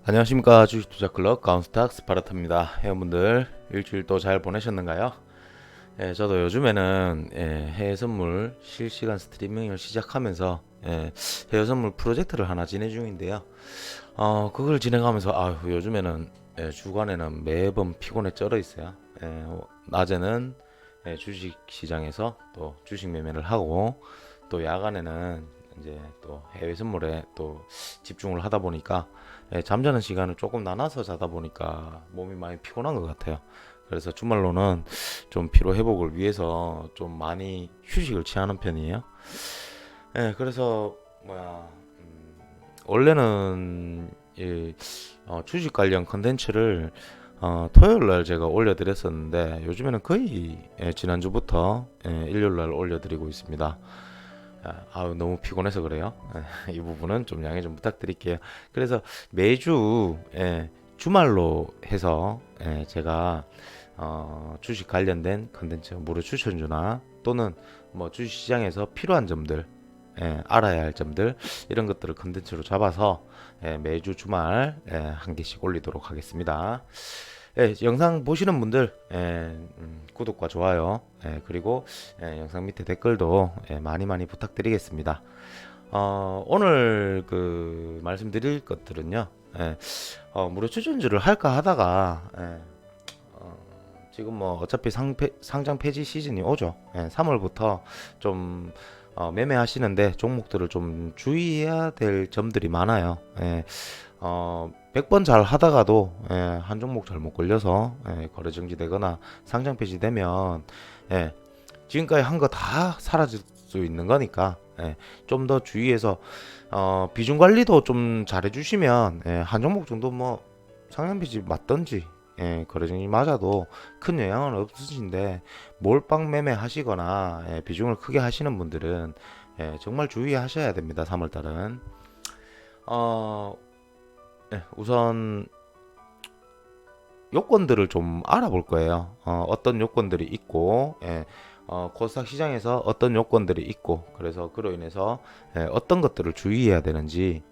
안녕하십니까. 주식투자클럽 가운스탁 스파르타입니다. 회원분들 일주일 또 잘 보내셨는가요? 저도 요즘에는 해외 선물 실시간 스트리밍을 시작하면서 해외 선물 프로젝트를 하나 진행 중인데요. 그걸 진행하면서 요즘에는 주간에는 매번 피곤에 쩔어 있어요. 낮에는 주식 시장에서 또 주식 매매를 하고, 또 야간에는 이제 또 해외 선물에 또 집중을 하다 보니까 잠자는 시간을 조금 나눠서 자다 보니까 몸이 많이 피곤한 것 같아요. 그래서 주말로는 좀 피로 회복을 위해서 좀 많이 휴식을 취하는 편이에요. 그래서 원래는 주식 관련 컨텐츠를 토요일 날 제가 올려드렸었는데, 요즘에는 거의 지난주부터 일요일 날 올려드리고 있습니다. 너무 피곤해서 그래요. 이 부분은 좀 양해 좀 부탁드릴게요. 그래서 매주 주말로 해서 제가 주식 관련된 컨텐츠 무료 추천주나, 또는 뭐 주식 시장에서 필요한 점들, 알아야 할 점들, 이런 것들을 컨텐츠로 잡아서 매주 주말 한 개씩 올리도록 하겠습니다. 영상 보시는 분들 구독과 좋아요, 그리고 영상 밑에 댓글도 많이 많이 부탁드리겠습니다. 오늘 그 말씀드릴 것들은요, 무료 추천주를 할까 하다가 지금 뭐 어차피 상장 폐지 시즌이 오죠. 3월부터 좀 매매하시는데 종목들을 좀 주의해야 될 점들이 많아요. 100번 잘 하다가도 한 종목 잘못 걸려서 거래 정지되거나 상장 폐지되면 지금까지 한 거 다 사라질 수 있는 거니까 좀 더 주의해서 비중 관리도 좀 잘해 주시면 한 종목 정도 뭐 상장 폐지 맞던지 거래 정지 맞아도 큰 영향은 없으신데, 몰빵 매매 하시거나 비중을 크게 하시는 분들은 정말 주의하셔야 됩니다. 3월달은 우선 요건들을 좀 알아볼 거예요. 어떤 요건들이 있고, 코스닥 시장에서 어떤 요건들이 있고, 그래서 그로 인해서 어떤 것들을 주의해야 되는지,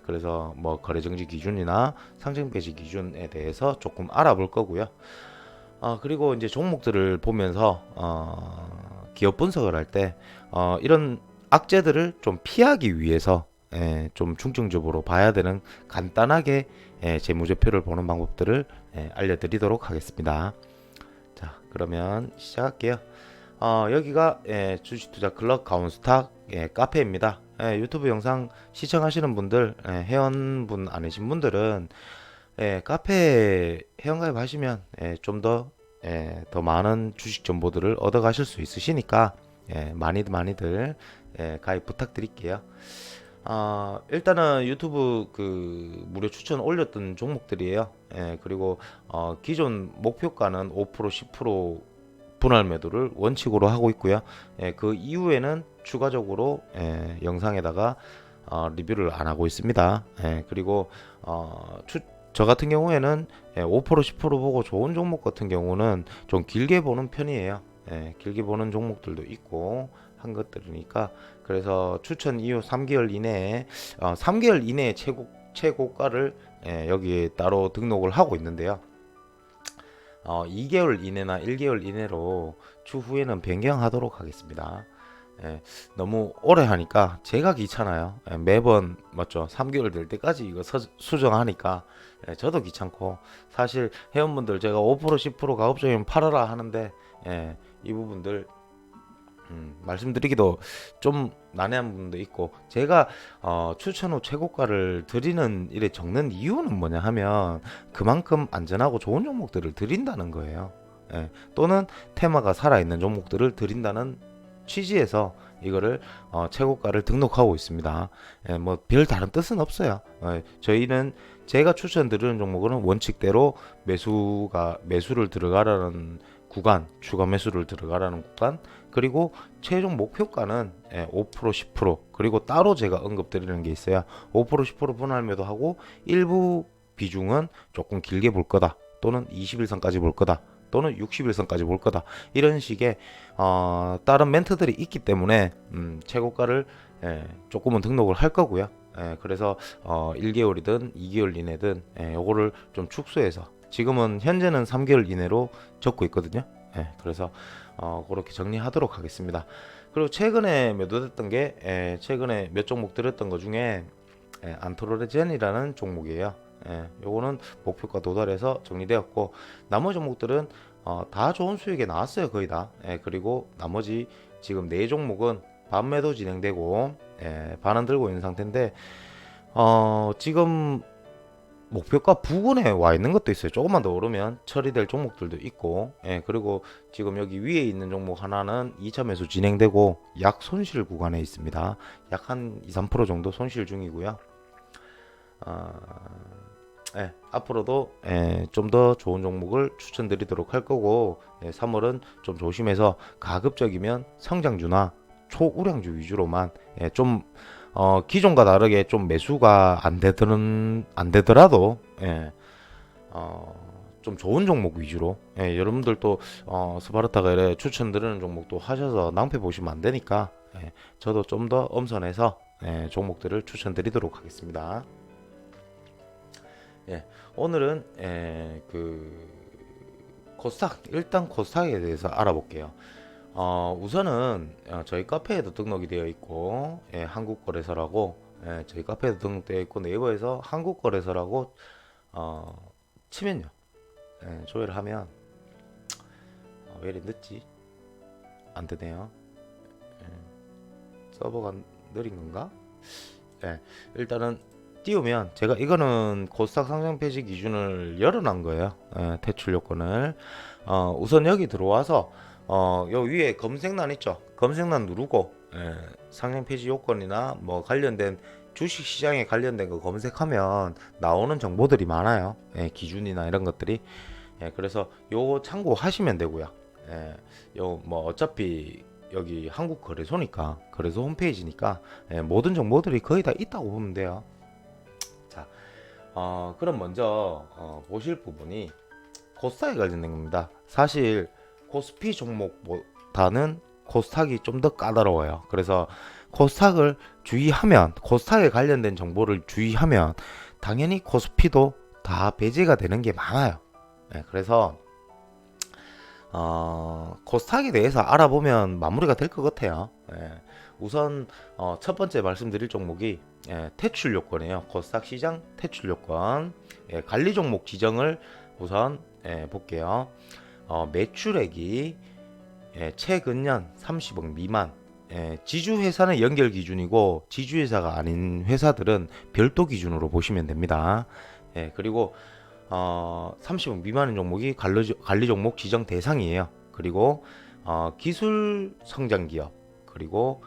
그래서 뭐 거래 정지 기준이나 상장 폐지 기준에 대해서 조금 알아볼 거고요. 그리고 이제 종목들을 보면서 기업 분석을 할 때 이런 악재들을 좀 피하기 위해서 좀 중점적으로 봐야 되는 간단하게 재무제표를 보는 방법들을 알려드리도록 하겠습니다. 자, 그러면 시작할게요. 여기가 주식투자 클럽 가온스탁 카페입니다. 유튜브 영상 시청하시는 분들, 회원분 아니신 분들은 카페 회원가입 하시면 좀 더 많은 주식 정보들을 얻어 가실 수 있으시니까 많이들 가입 부탁드릴게요. 일단은 유튜브 그 무료 추천 올렸던 종목들이에요. 그리고 기존 목표가는 5% 10% 분할 매도를 원칙으로 하고 있고요. 그 이후에는 추가적으로 영상에다가 리뷰를 안 하고 있습니다. 그리고 저 같은 경우에는 5% 10% 보고 좋은 종목 같은 경우는 좀 길게 보는 편이에요. 길게 보는 종목들도 있고 한 것들이니까, 그래서 추천 이후 3개월 이내에 3개월 이내에 최고가를 여기에 따로 등록을 하고 있는데요. 2개월 이내나 1개월 이내로 추후에는 변경하도록 하겠습니다. 너무 오래 하니까 제가 귀찮아요. 매번 맞죠? 3개월 될 때까지 이거 수정하니까 저도 귀찮고, 사실 회원분들 제가 5% 10% 가급적이면 팔아라 하는데 이 부분들 말씀드리기도 좀 난해한 부분도 있고, 제가 추천 후 최고가를 드리는 일에 적는 이유는 뭐냐 하면 그만큼 안전하고 좋은 종목들을 드린다는 거예요. 또는 테마가 살아있는 종목들을 드린다는 취지에서 이거를 최고가를 등록하고 있습니다. 뭐 별 다른 뜻은 없어요. 저희는 제가 추천드리는 종목은 원칙대로 매수를 들어가라는 구간, 추가 매수를 들어가라는 구간, 그리고 최종 목표가는 5% 10%, 그리고 따로 제가 언급드리는 게 있어요. 5% 10% 분할 매도하고 일부 비중은 조금 길게 볼 거다, 또는 21선까지 볼 거다, 또는 60일선까지 볼 거다, 이런 식의 다른 멘트들이 있기 때문에 최고가를 조금은 등록을 할 거고요. 그래서 1개월이든 2개월 이내든 요거를 좀 축소해서 지금은 현재는 3개월 이내로 적고 있거든요. 그래서 그렇게 정리하도록 하겠습니다. 그리고 최근에 매도됐던 게 최근에 몇 종목 들었던 것 중에 안트로레젠이라는 종목이에요. 요거는 목표가 도달해서 정리되었고 나머지 종목들은 다 좋은 수익에 나왔어요. 거의 다. 그리고 나머지 지금 4종목은 반매도 진행되고 반은 들고 있는 상태인데 지금 목표가 부근에 와 있는 것도 있어요. 조금만 더 오르면 처리될 종목들도 있고 그리고 지금 여기 위에 있는 종목 하나는 2차 매수 진행되고 약 손실 구간에 있습니다. 약 한 2-3% 정도 손실 중이고요. 앞으로도 좀 더 좋은 종목을 추천드리도록 할 거고 3월은 좀 조심해서 가급적이면 성장주나 초우량주 위주로만 좀 기존과 다르게 좀 매수가 안 되더라도 좀 좋은 종목 위주로 여러분들도 스파르타가 이래 추천드리는 종목도 하셔서 낭패 보시면 안 되니까 저도 좀 더 엄선해서 종목들을 추천드리도록 하겠습니다. 오늘은 그 코스닥 일단 코스닥에 대해서 알아볼게요. 우선은 저희 카페에도 등록이 되어 있고 한국거래소라고 저희 카페에도 등록되어 있고 네이버에서 한국거래소라고 치면요 조회를 하면 왜 이리 늦지? 안 되네요. 서버가 느린 건가? 일단은 띄우면 제가 이거는 코스닥 상장 폐지 기준을 열어놓은 거예요. 퇴출 요건을 우선 여기 들어와서 요 위에 검색란 있죠. 검색란 누르고 상장 폐지 요건이나 뭐 관련된 주식 시장에 관련된 거 검색하면 나오는 정보들이 많아요. 기준이나 이런 것들이. 그래서 요거 참고하시면 되고요. 요 뭐 어차피 여기 한국 거래소니까 거래소 홈페이지니까 모든 정보들이 거의 다 있다고 보면 돼요. 자, 그럼 먼저 보실 부분이 코스닥에 관련된 겁니다. 사실 코스피 종목보다는 코스닥이 좀 더 까다로워요. 그래서 코스닥을 주의하면 코스닥에 관련된 정보를 주의하면 당연히 코스피도 다 배제가 되는 게 많아요. 그래서 코스닥에 대해서 알아보면 마무리가 될 것 같아요. 우선 첫 번째 말씀드릴 종목이 퇴출 요건이에요. 코스닥 시장 퇴출 요건. 관리 종목 지정을 우선 볼게요. 매출액이 최근년 30억 미만. 지주회사는 연결 기준이고 지주회사가 아닌 회사들은 별도 기준으로 보시면 됩니다. 그리고 30억 미만인 종목이 관리 종목 지정 대상이에요. 그리고 기술 성장 기업 그리고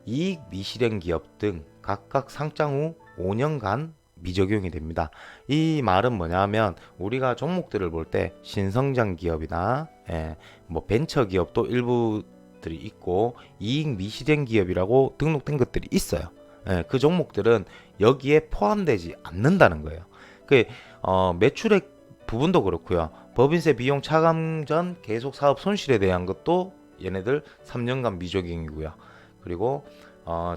이익 미실현 기업 등 각각 상장 후 5년간 미적용이 됩니다. 이 말은 뭐냐면 우리가 종목들을 볼 때 신성장 기업이나 뭐 벤처 기업도 일부들이 있고 이익 미실현 기업이라고 등록된 것들이 있어요. 그 종목들은 여기에 포함되지 않는다는 거예요. 그 매출액 부분도 그렇고요. 법인세 비용 차감 전 계속 사업 손실에 대한 것도 얘네들 3년간 미적용이고요. 그리고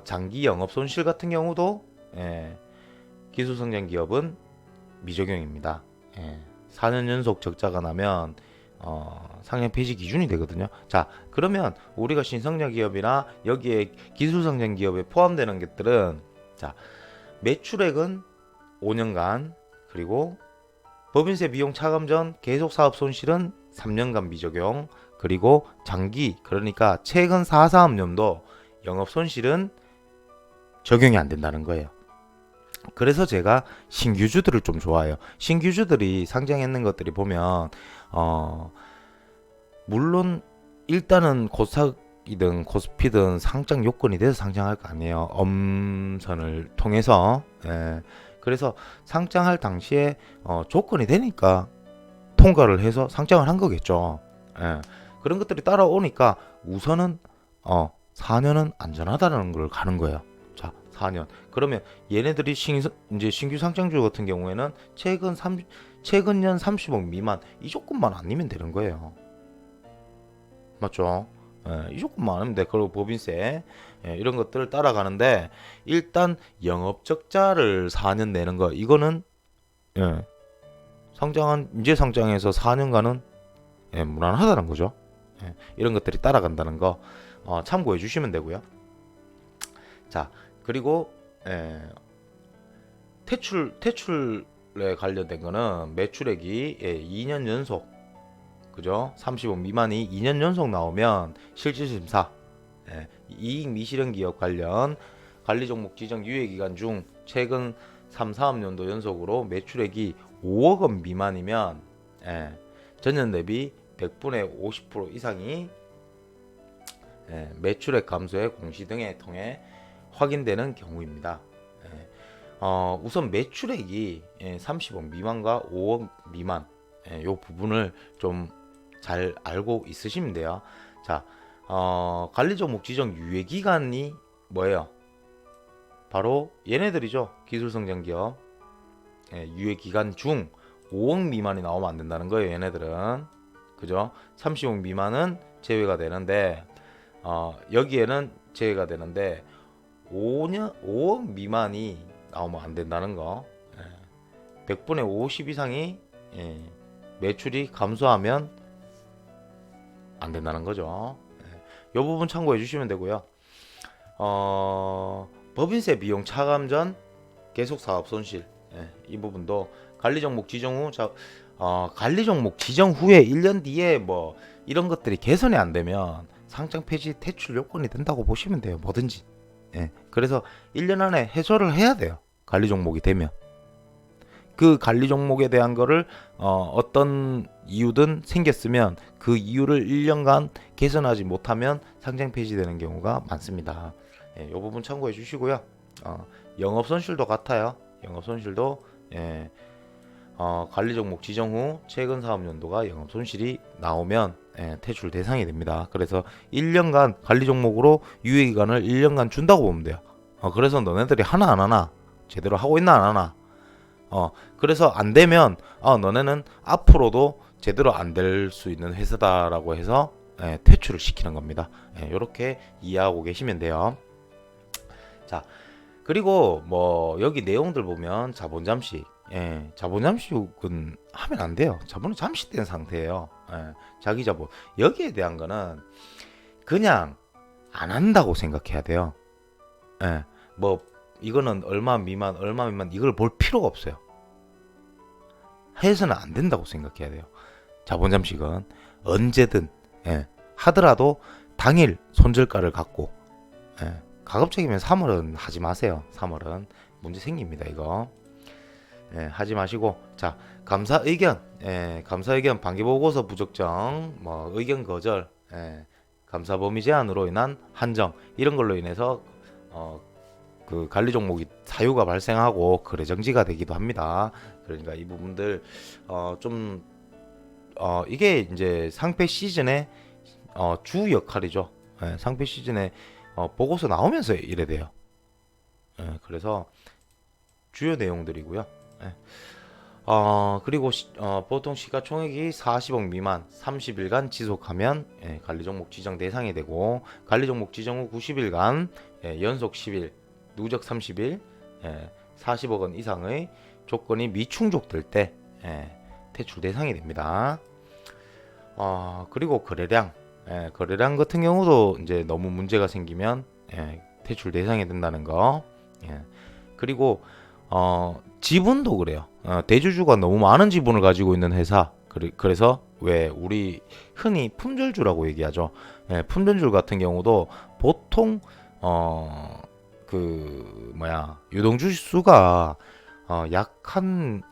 장기 영업 손실 같은 경우도 기술성장 기업은 미적용입니다. 4년 연속 적자가 나면 상장 폐지 기준이 되거든요. 자, 그러면 우리가 신성장 기업이나 여기에 기술성장 기업에 포함되는 것들은 자, 매출액은 5년간 그리고 법인세 비용 차감 전 계속 사업 손실은 3년간 미적용 그리고 장기 그러니까 최근 4사업년도 영업 손실은 적용이 안 된다는 거예요. 그래서 제가 신규주들을 좀 좋아해요. 신규주들이 상장했는 것들이 보면 물론 일단은 코스닥이든 코스피든 상장 요건이 돼서 상장할 거 아니에요. 엄선을 통해서. 그래서 상장할 당시에 조건이 되니까 통과를 해서 상장을 한 거겠죠. 그런 것들이 따라오니까 우선은 4년은 안전하다는 걸 가는 거예요. 자, 4년. 그러면 얘네들이 이제 신규 상장주 같은 경우에는 최근년 30억 미만 이 조건만 아니면 되는 거예요. 맞죠? 이 조건만 하면 돼. 그리고 법인세 이런 것들을 따라가는데 일단 영업적자를 4년 내는 거 이거는 예, 이제 상장해서 4년간은 무난하다는 거죠. 이런 것들이 따라간다는 거 참고해 주시면 되고요. 자, 그리고 퇴출에 관련된 거는 매출액이 2년 연속, 그죠? 30억 미만이 2년 연속 나오면 실질심사, 이익 미실현 기업 관련 관리 종목 지정 유예 기간 중 최근 3, 4업년도 연속으로 매출액이 5억 원 미만이면 전년 대비 100분의 50% 이상이 매출액 감소의 공시 등에 통해 확인되는 경우입니다. 우선 매출액이 30억 미만과 5억 미만 요 부분을 좀 잘 알고 있으시면 돼요. 자, 관리 종목 지정 유예 기간이 뭐예요? 바로 얘네들이죠. 기술성장 기업. 유예 기간 중 5억 미만이 나오면 안 된다는 거예요. 얘네들은. 그죠? 30억 미만은 제외가 되는데 여기에는 제외가 되는데 5억 미만이 나오면 안 된다는 거. 100분의 50 이상이 매출이 감소하면 안 된다는 거죠. 이 부분 참고해 주시면 되고요. 법인세 비용 차감 전 계속 사업 손실 이 부분도 관리 종목 지정 후 관리 종목 지정 후에 1년 뒤에 뭐 이런 것들이 개선이 안 되면 상장 폐지 퇴출 요건이 된다고 보시면 돼요. 뭐든지. 그래서 1년 안에 해소를 해야 돼요. 관리 종목이 되면. 그 관리 종목에 대한 거를 어떤 이유든 생겼으면 그 이유를 1년간 개선하지 못하면 상장 폐지되는 경우가 많습니다. 이 부분 참고해 주시고요. 영업 손실도 같아요. 영업 손실도 관리 종목 지정 후 최근 사업연도가 영업 손실이 나오면 퇴출 대상이 됩니다. 그래서 1년간 관리 종목으로 유예 기간을 1년간 준다고 보면 돼요. 그래서 너네들이 하나 안 하나 제대로 하고 있나 안 하나 그래서 안 되면 너네는 앞으로도 제대로 안 될 수 있는 회사다라고 해서 퇴출을 시키는 겁니다. 이렇게 이해하고 계시면 돼요. 자, 그리고 뭐 여기 내용들 보면 자본 잠식, 자본 잠식은 하면 안 돼요. 자본은 잠식된 상태예요. 자기 자본 여기에 대한 거는 그냥 안 한다고 생각해야 돼요. 뭐 이거는 얼마 미만 이걸 볼 필요가 없어요. 해서는 안 된다고 생각해야 돼요. 자본 잠식은 언제든 하더라도 당일 손절가를 갖고 가급적이면 3월은 하지 마세요. 3월은 문제 생깁니다. 이거 하지 마시고 자 감사 의견 반기보고서 부적정 뭐 의견 거절 감사 범위 제한으로 인한 한정 이런 걸로 인해서 그 관리 종목이 사유가 발생하고 거래 정지가 되기도 합니다. 그러니까 이 부분들 이게 이제 상패 시즌의 주 역할이죠. 상패 시즌에 보고서 나오면서 이래 돼요. 그래서 주요 내용들이고요. 그리고 보통 시가총액이 40억 미만 30일간 지속하면 관리 종목 지정 대상이 되고 관리 종목 지정 후 90일간 연속 10일 누적 30일 40억 원 이상의 조건이 미충족될 때 퇴출 대상이 됩니다. 그리고 거래량 같은 경우도 이제 너무 문제가 생기면 퇴출 대상이 된다는 거. 그리고 지분도 그래요. 대주주가 너무 많은 지분을 가지고 있는 회사. 그래서 왜 우리 흔히 품절주라고 얘기하죠. 품절주 같은 경우도 보통 유동주 수가 약 한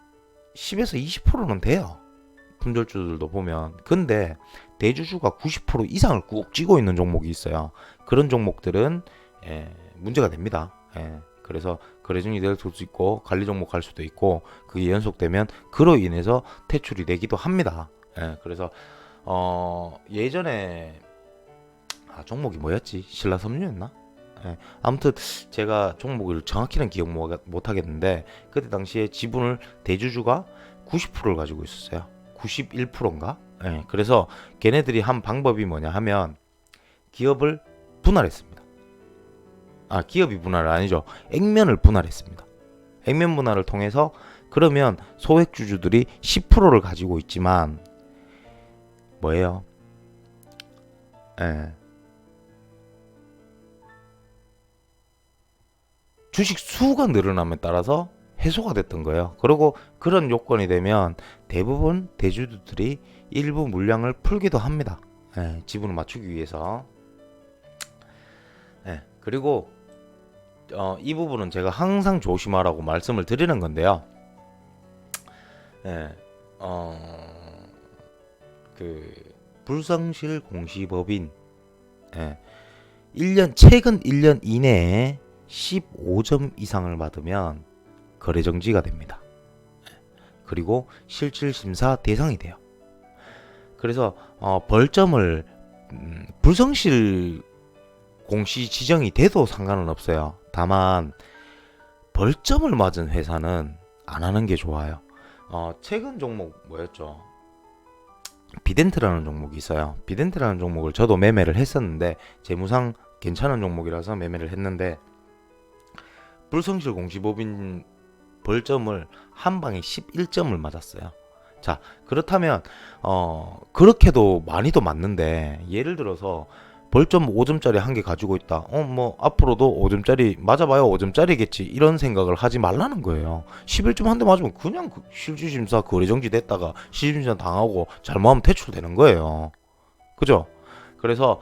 10에서 20%는 돼요. 품절주들도 보면. 근데 대주주가 90% 이상을 꾹 쥐고 있는 종목이 있어요. 그런 종목들은 문제가 됩니다. 그래서 거래증이 될 수도 있고 관리 종목 갈 수도 있고 그게 연속되면 그로 인해서 퇴출이 되기도 합니다. 그래서 예전에 종목이 뭐였지? 신라섬유였나? 아무튼 제가 종목을 정확히는 기억 못 하겠는데 그때 당시에 지분을 대주주가 90%를 가지고 있었어요. 91%인가? 그래서 걔네들이 한 방법이 뭐냐 하면 기업을 분할했습니다. 기업이 분할은 아니죠. 액면을 분할했습니다. 액면 분할을 통해서 그러면 소액주주들이 10%를 가지고 있지만 뭐예요? 주식 수가 늘어남에 따라서 해소가 됐던 거예요. 그리고 그런 요건이 되면 대부분 대주주들이 일부 물량을 풀기도 합니다. 지분을 맞추기 위해서. 그리고 이 부분은 제가 항상 조심하라고 말씀을 드리는 건데요. 그 불성실 공시법인 최근 1년 이내에 15점 이상을 받으면 거래 정지가 됩니다. 그리고 실질 심사 대상이 돼요. 그래서 벌점을 불성실 공시 지정이 돼도 상관은 없어요. 다만 벌점을 맞은 회사는 안 하는 게 좋아요. 최근 종목 뭐였죠? 비덴트라는 종목이 있어요. 비덴트라는 종목을 저도 매매를 했었는데 재무상 괜찮은 종목이라서 매매를 했는데 불성실 공시법인 벌점을 한 방에 11점을 맞았어요. 자, 그렇다면 그렇게도 많이도 맞는데 예를 들어서 벌점 5점짜리 한 개 가지고 있다. 뭐 앞으로도 5점짜리 맞아봐요. 5점짜리겠지. 이런 생각을 하지 말라는 거예요. 11점 한 대 맞으면 그냥 실질심사 거래정지 됐다가 실질심사 당하고 잘못하면 퇴출되는 거예요. 그죠? 그래서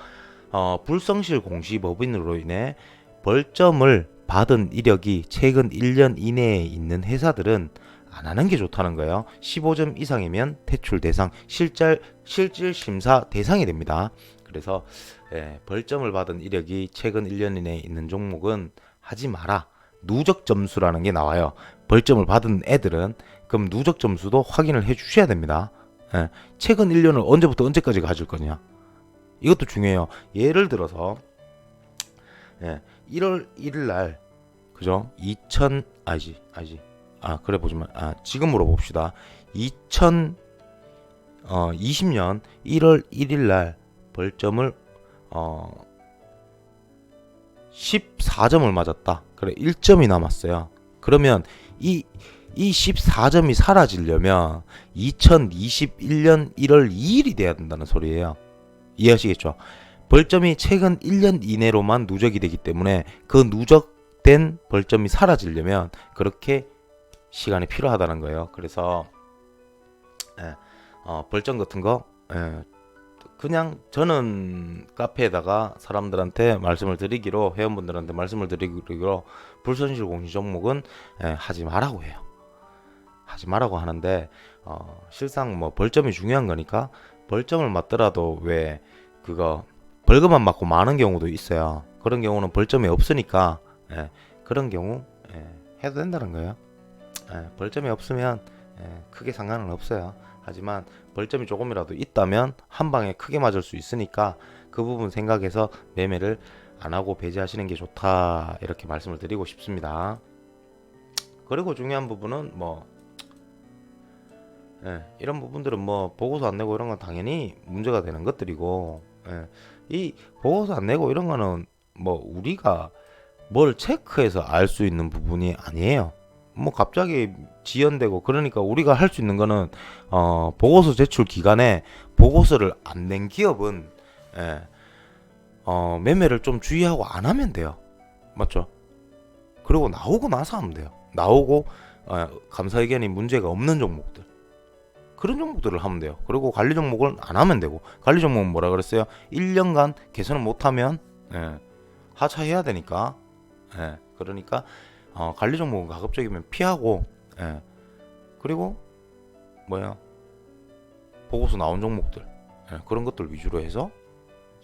불성실 공시법인으로 인해 벌점을 받은 이력이 최근 1년 이내에 있는 회사들은 안 하는 게 좋다는 거예요. 15점 이상이면 퇴출 대상, 실질 심사 대상이 됩니다. 그래서 벌점을 받은 이력이 최근 1년 이내에 있는 종목은 하지 마라. 누적 점수라는 게 나와요. 벌점을 받은 애들은 그럼 누적 점수도 확인을 해 주셔야 됩니다. 최근 1년을 언제부터 언제까지 가질 거냐. 이것도 중요해요. 예를 들어서 1월 1일 날 그죠? 그래 보지만 지금으로 봅시다. 2020년 1월 1일 날 벌점을 14점을 맞았다. 그래 1점이 남았어요. 그러면 이 14점이 사라지려면 2021년 1월 2일이 돼야 된다는 소리예요. 이해하시겠죠? 벌점이 최근 1년 이내로만 누적이 되기 때문에 그 누적된 벌점이 사라지려면 그렇게 시간이 필요하다는 거예요. 그래서 벌점 같은 거 그냥 저는 카페에다가 사람들한테 말씀을 드리기로 회원분들한테 말씀을 드리기로 불손실 공시 종목은 하지 말라고 해요. 하지 말라고 하는데 실상 뭐 벌점이 중요한 거니까 벌점을 맞더라도 왜 그거 벌금만 맞고 마는 경우도 있어요. 그런 경우는 벌점이 없으니까 그런 경우 해도 된다는 거예요. 벌점이 없으면 크게 상관은 없어요. 하지만 벌점이 조금이라도 있다면 한 방에 크게 맞을 수 있으니까 그 부분 생각해서 매매를 안 하고 배제하시는 게 좋다 이렇게 말씀을 드리고 싶습니다. 그리고 중요한 부분은 뭐 이런 부분들은 뭐 보고서 안 내고 이런 건 당연히 문제가 되는 것들이고 이 보고서 안 내고 이런 거는 뭐 우리가 뭘 체크해서 알 수 있는 부분이 아니에요. 뭐 갑자기 지연되고 그러니까 우리가 할 수 있는 거는 보고서 제출 기간에 보고서를 안 낸 기업은 매매를 좀 주의하고 안 하면 돼요. 맞죠? 그리고 나오고 나서 하면 돼요. 나오고 감사 의견이 문제가 없는 종목들 그런 종목들을 하면 돼요. 그리고 관리 종목은 안 하면 되고 관리 종목은 뭐라 그랬어요? 1년간 개선을 못하면 하차해야 되니까 그러니까 관리 종목은 가급적이면 피하고 그리고 보고서 나온 종목들 그런 것들 위주로 해서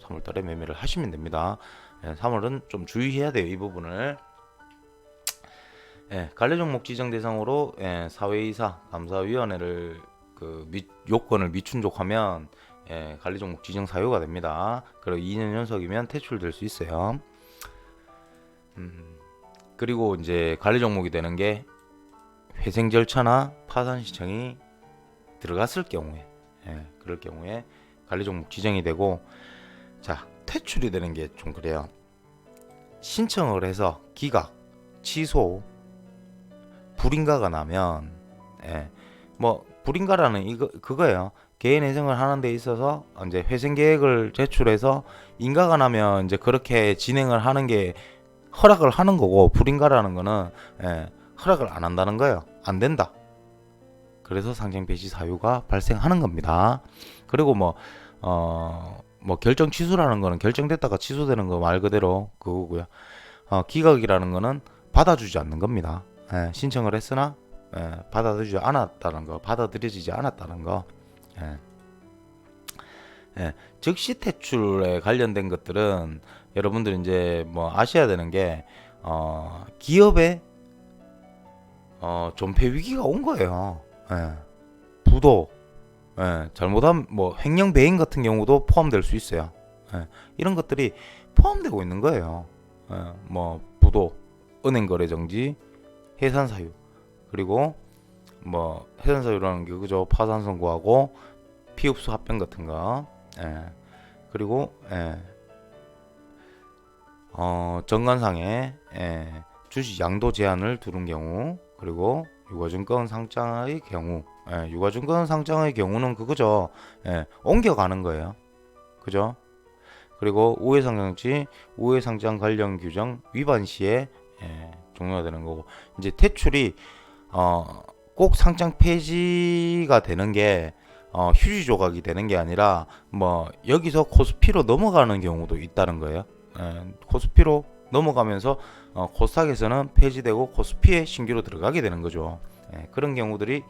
3월달에 매매를 하시면 됩니다. 3월은 좀 주의해야 돼요. 이 부분을 관리 종목 지정 대상으로 사회이사 감사위원회를 요건을 미춘족하면 관리 종목 지정 사유가 됩니다. 그리고 2년 연속이면 퇴출될 수 있어요. 그리고 이제 관리 종목이 되는 게 회생 절차나 파산 신청이 들어갔을 경우에 그럴 경우에 관리 종목 지정이 되고 자 퇴출이 되는 게 좀 그래요. 신청을 해서 기각, 취소, 불인가가 나면, 예, 뭐 불인가라는 이거 그거예요. 개인 회생을 하는 데 있어서 이제 회생 계획을 제출해서 인가가 나면 이제 그렇게 진행을 하는 게 허락을 하는 거고, 불인가라는 거는 허락을 안 한다는 거예요. 안 된다. 그래서 상장 폐지 사유가 발생하는 겁니다. 그리고 뭐 결정 취소라는 거는 결정됐다가 취소되는 거 말 그대로 그거고요. 기각이라는 거는 받아주지 않는 겁니다. 신청을 했으나 받아들이지 않았다는 거, 받아들여지지 않았다는 거. 즉시 퇴출에 관련된 것들은 여러분들 이제 뭐 아셔야 되는 게 기업에 존폐 위기가 온 거예요. 부도, 잘못한 뭐 횡령 배임 같은 경우도 포함될 수 있어요. 이런 것들이 포함되고 있는 거예요. 뭐 부도, 은행 거래 정지, 해산 사유, 그리고 뭐 해산 사유라는 게 그죠, 파산 선고하고 피흡수 합병 같은 거, 그리고 정관상에 주식 양도 제한을 두른 경우, 그리고 유가증권 상장의 경우, 유가증권 상장의 경우는 그거죠. 옮겨가는 거예요. 그죠? 그리고 우회상장 우회상장 관련 규정 위반 시에 종료가 되는 거고, 이제 퇴출이 꼭 상장 폐지가 되는 게 휴지 조각이 되는 게 아니라 뭐 여기서 코스피로 넘어가는 경우도 있다는 거예요. 코스피로 넘어가면서 코스닥에서는 폐지되고 코스피에 신규로 들어가게 되는 거죠. 그런 경우들이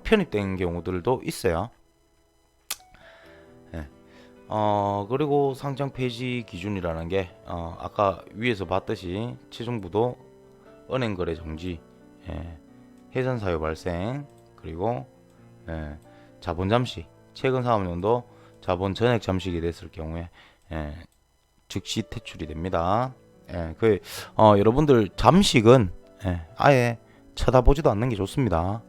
편입된 경우들도 있어요. 그리고 상장 폐지 기준이라는 게 아까 위에서 봤듯이 최종부도, 은행 거래 정지, 해산 사유 발생, 그리고 자본 잠시, 최근 사업년도 자본 전액 잠식이 됐을 경우에 즉시 퇴출이 됩니다. 여러분들 잠식은 아예 쳐다보지도 않는 게 좋습니다.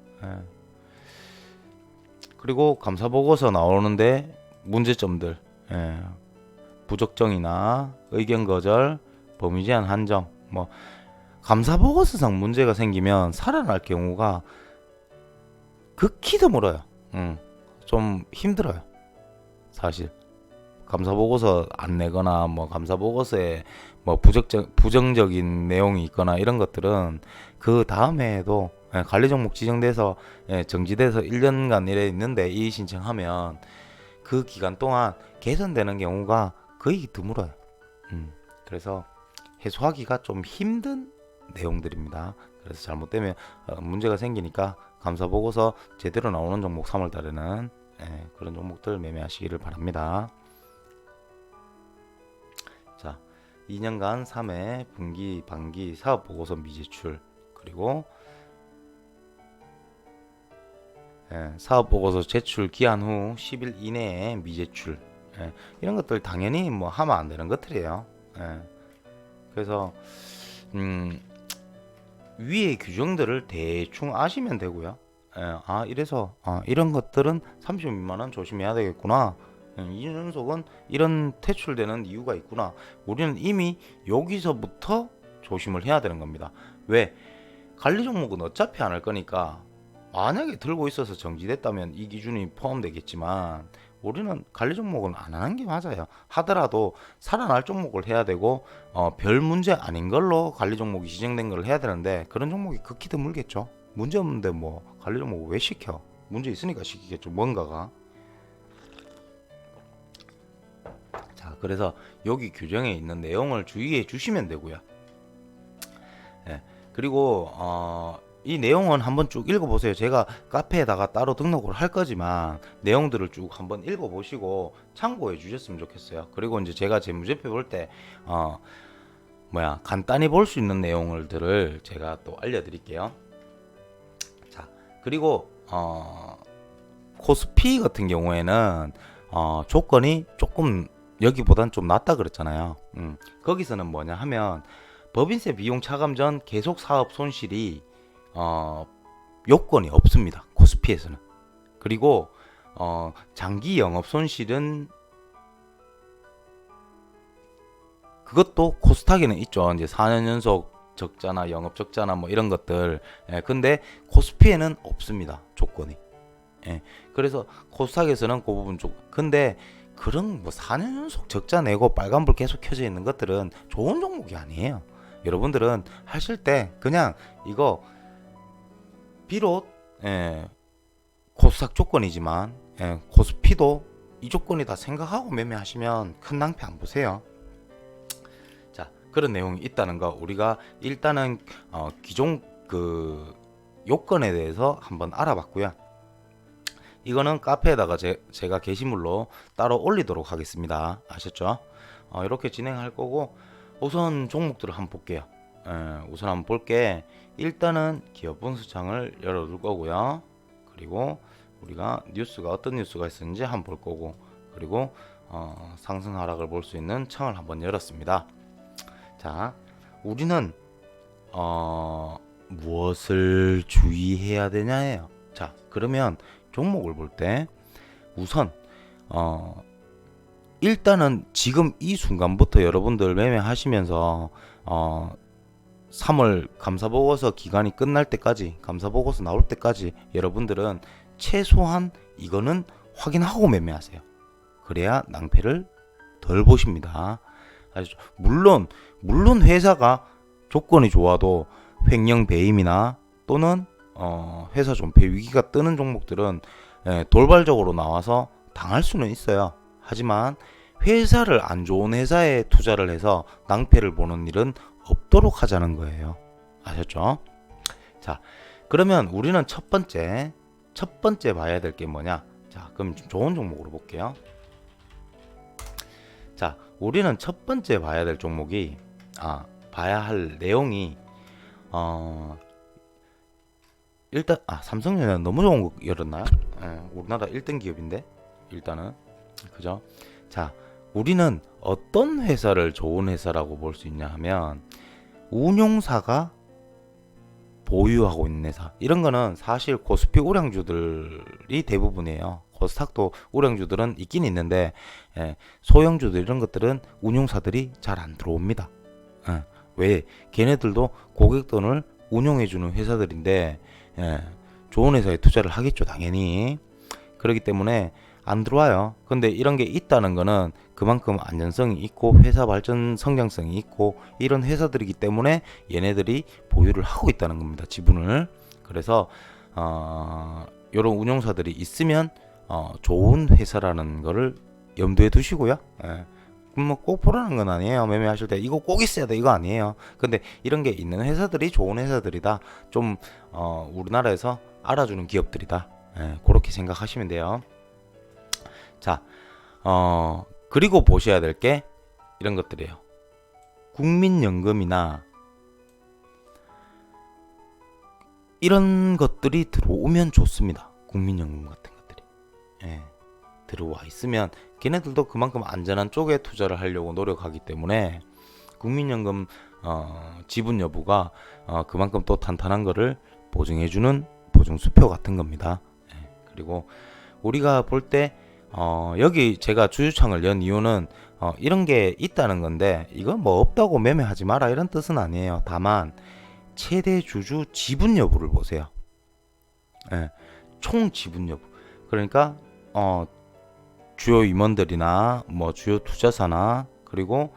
그리고 감사 보고서 나오는데 문제점들, 부적정이나 의견 거절, 범위 제한 한정, 뭐 감사 보고서상 문제가 생기면 살아날 경우가 극히 드물어요. 좀 힘들어요, 사실. 감사 보고서 안 내거나 뭐 감사 보고서에 뭐 부정적인 내용이 있거나 이런 것들은 그 다음에도 관리 종목 지정돼서 정지돼서 1년간 이래 있는데 이의 신청하면 그 기간 동안 개선되는 경우가 거의 드물어요. 그래서 해소하기가 좀 힘든 내용들입니다. 그래서 잘못되면 문제가 생기니까 감사 보고서 제대로 나오는 종목 3월 달에는 그런 종목들 매매하시기를 바랍니다. 자, 2년간 3회 분기, 반기 사업 보고서 미제출, 그리고 사업 보고서 제출 기한 후 10일 이내에 미제출, 이런 것들 당연히 뭐 하면 안 되는 것들이에요. 그래서 위의 규정들을 대충 아시면 되고요. 이래서 이런 것들은 30만 원 조심해야 되겠구나. 이 녀석은 이런 퇴출되는 이유가 있구나. 우리는 이미 여기서부터 조심을 해야 되는 겁니다. 왜? 관리 종목은 어차피 안 할 거니까, 만약에 들고 있어서 정지됐다면 이 기준이 포함되겠지만 우리는 관리 종목은 안 하는 게 맞아요. 하더라도 살아날 종목을 해야 되고 별 문제 아닌 걸로 관리 종목이 지정된 걸 해야 되는데, 그런 종목이 극히 드물겠죠. 문제 없는데 뭐 관리 종목을 왜 시켜? 문제 있으니까 시키겠죠, 뭔가가. 자, 그래서 여기 규정에 있는 내용을 주의해 주시면 되고요. 그리고 이 내용은 한번 쭉 읽어보세요. 제가 카페에다가 따로 등록을 할 거지만 내용들을 쭉 한번 읽어보시고 참고해 주셨으면 좋겠어요. 그리고 이제 제가 재무제표 볼 때 간단히 볼 수 있는 내용들을 제가 또 알려드릴게요. 자, 그리고 코스피 같은 경우에는 조건이 조금 여기보단 좀 낫다 그랬잖아요. 거기서는 뭐냐 하면 법인세 비용 차감 전 계속 사업 손실이 요건이 없습니다, 코스피에서는. 그리고 장기 영업 손실은 그것도 코스닥에는 있죠. 이제 4년 연속 적자나 영업 적자나 뭐 이런 것들. 예, 근데 코스피에는 없습니다. 조건이. 예, 그래서 코스닥에서는 그 부분 근데 그런 뭐 4년 연속 적자 내고 빨간불 계속 켜져 있는 것들은 좋은 종목이 아니에요. 여러분들은 하실 때 그냥 이거 비록 코스닥 조건이지만 코스피도 이 조건이 다 생각하고 매매하시면 큰 낭패 안 보세요. 자, 그런 내용이 있다는 거 우리가 일단은 기존 그 요건에 대해서 한번 알아봤고요. 이거는 카페에다가 제가 게시물로 따로 올리도록 하겠습니다. 아셨죠? 이렇게 진행할 거고 우선 종목들을 한번 볼게요. 우선 한번 볼게. 일단은 기업 분수창을 열어둘 거고요. 그리고 우리가 뉴스가 어떤 뉴스가 있었는지 한번 볼 거고, 그리고 상승 하락을 볼 수 있는 창을 한번 열었습니다. 자, 우리는 무엇을 주의해야 되냐예요. 자, 그러면 종목을 볼 때 우선 일단은 지금 이 순간부터 여러분들 매매하시면서 3월 감사보고서 기간이 끝날 때까지, 감사보고서 나올 때까지 여러분들은 최소한 이거는 확인하고 매매하세요. 그래야 낭패를 덜 보십니다. 아시죠? 물론 회사가 조건이 좋아도 횡령 배임이나 또는 회사 존폐 위기가 뜨는 종목들은 돌발적으로 나와서 당할 수는 있어요. 하지만 회사를 안 좋은 회사에 투자를 해서 낭패를 보는 일은 없도록 하자는 거예요. 아셨죠? 자, 그러면 우리는 첫 번째 봐야 될 게 뭐냐? 자, 그럼 좋은 종목으로 볼게요. 자, 우리는 첫 번째 봐야 될 종목이 봐야 할 내용이 일단 삼성전자는 너무 좋은 거 열었나요? 우리나라 1등 기업인데 일단은 그죠? 자, 우리는 어떤 회사를 좋은 회사라고 볼 수 있냐 하면 운용사가 보유하고 있는 회사. 이런 거는 사실 코스피 우량주들이 대부분이에요. 코스닥도 우량주들은 있긴 있는데 소형주들 이런 것들은 운용사들이 잘 안 들어옵니다. 왜? 걔네들도 고객돈을 운용해주는 회사들인데 좋은 회사에 투자를 하겠죠, 당연히. 그렇기 때문에 안 들어와요. 근데 이런 게 있다는 거는 그만큼 안전성이 있고 회사 발전 성장성이 있고 이런 회사들이기 때문에 얘네들이 보유를 하고 있다는 겁니다, 지분을. 그래서 이런 운용사들이 있으면 좋은 회사라는 거를 염두에 두시고요. 뭐 꼭 보라는 건 아니에요. 매매하실 때 이거 꼭 있어야 돼, 이거 아니에요. 근데 이런 게 있는 회사들이 좋은 회사들이다, 좀 우리나라에서 알아주는 기업들이다, 그렇게 생각하시면 돼요. 자, 그리고 보셔야 될 게 이런 것들이에요. 국민연금이나 이런 것들이 들어오면 좋습니다. 국민연금 같은 것들이 들어와 있으면 걔네들도 그만큼 안전한 쪽에 투자를 하려고 노력하기 때문에 국민연금 지분 여부가 그만큼 또 탄탄한 거를 보증해주는 보증수표 같은 겁니다. 그리고 우리가 볼 때 여기 제가 주주창을 연 이유는 이런 게 있다는 건데 이건 뭐 없다고 매매하지 마라 이런 뜻은 아니에요. 다만 최대 주주 지분 여부를 보세요. 총 지분 여부. 그러니까 주요 임원들이나 뭐 주요 투자사나 그리고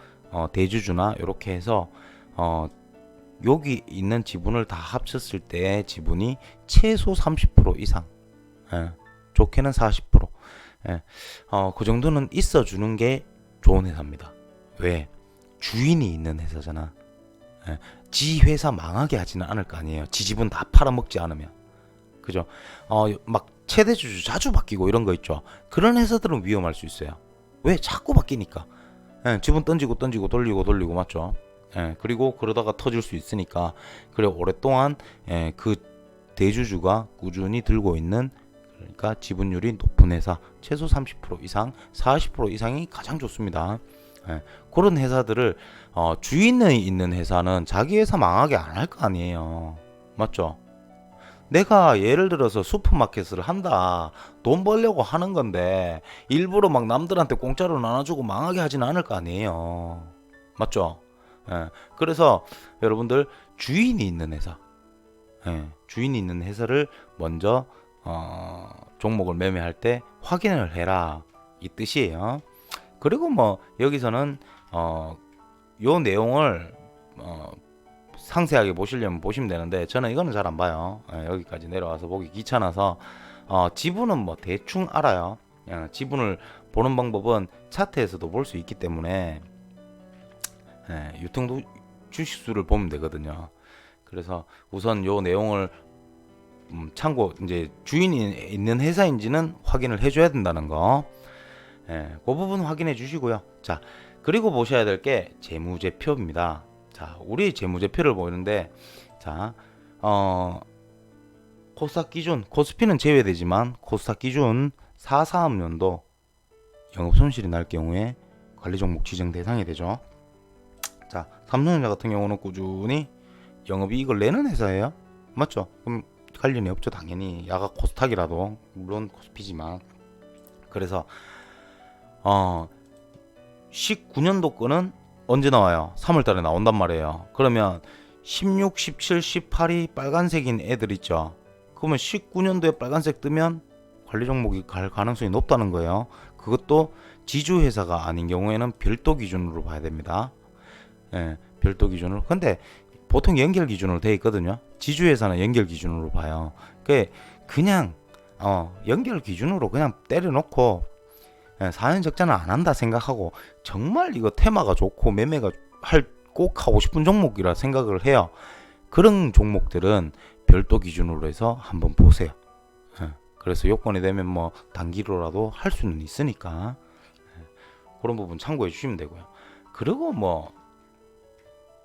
대주주나 이렇게 해서 여기 있는 지분을 다 합쳤을 때 지분이 최소 30% 이상, 좋게는 40%, 그 정도는 있어주는 게 좋은 회사입니다. 왜? 주인이 있는 회사잖아. 지 회사 망하게 하지는 않을 거 아니에요. 지 지분 다 팔아먹지 않으면. 그죠? 막 최대 주주 자주 바뀌고 이런 거 있죠. 그런 회사들은 위험할 수 있어요. 왜? 자꾸 바뀌니까. 지분 던지고 돌리고 맞죠? 그리고 그러다가 터질 수 있으니까. 그래 오랫동안 그 대주주가 꾸준히 들고 있는, 그러니까 지분율이 높은 회사 최소 30% 이상, 40% 이상이 가장 좋습니다. 그런 회사들을 주인이 있는 회사는 자기 회사 망하게 안 할 거 아니에요. 맞죠? 내가 예를 들어서 슈퍼마켓을 한다, 돈 벌려고 하는 건데 일부러 막 남들한테 공짜로 나눠주고 망하게 하지는 않을 거 아니에요. 맞죠? 예. 그래서 여러분들 주인이 있는 회사, 주인이 있는 회사를 먼저 종목을 매매할 때 확인을 해라 이 뜻이에요. 그리고 뭐 여기서는 요 내용을 상세하게 보시려면 보시면 되는데 저는 이거는 잘 안 봐요. 여기까지 내려와서 보기 귀찮아서 지분은 뭐 대충 알아요. 지분을 보는 방법은 차트에서도 볼 수 있기 때문에 유통 주식수를 보면 되거든요. 그래서 우선 요 내용을 참고 이제 주인이 있는 회사인지는 확인을 해줘야 된다는 거. 그 부분 확인해 주시고요. 자, 그리고 보셔야 될 게 재무제표입니다. 자, 우리 재무제표를 보는데, 자, 코스닥 기준, 코스피는 제외되지만 코스닥 기준 4사업년도 영업손실이 날 경우에 관리 종목 지정 대상이 되죠. 자, 삼성전자 같은 경우는 꾸준히 영업이익을 내는 회사예요. 맞죠? 그럼 관련이 없죠. 당연히 야가 코스닥이라도 물론 코스피지만. 그래서 19년도 거는 언제 나와요? 3월달에 나온단 말이에요. 그러면 16, 17, 18이 빨간색인 애들 있죠. 그러면 19년도에 빨간색 뜨면 관리 종목이 갈 가능성이 높다는 거예요. 그것도 지주회사가 아닌 경우에는 별도 기준으로 봐야 됩니다. 별도 기준으로. 근데 보통 연결 기준으로 돼 있거든요. 지주회사는 연결 기준으로 봐요. 그냥 연결 기준으로 그냥 때려놓고 4년 적자는 안 한다 생각하고 정말 이거 테마가 좋고 매매가 꼭 하고 싶은 종목이라 생각을 해요. 그런 종목들은 별도 기준으로 해서 한번 보세요. 그래서 요건이 되면 뭐 단기로라도 할 수는 있으니까 그런 부분 참고해 주시면 되고요. 그리고 뭐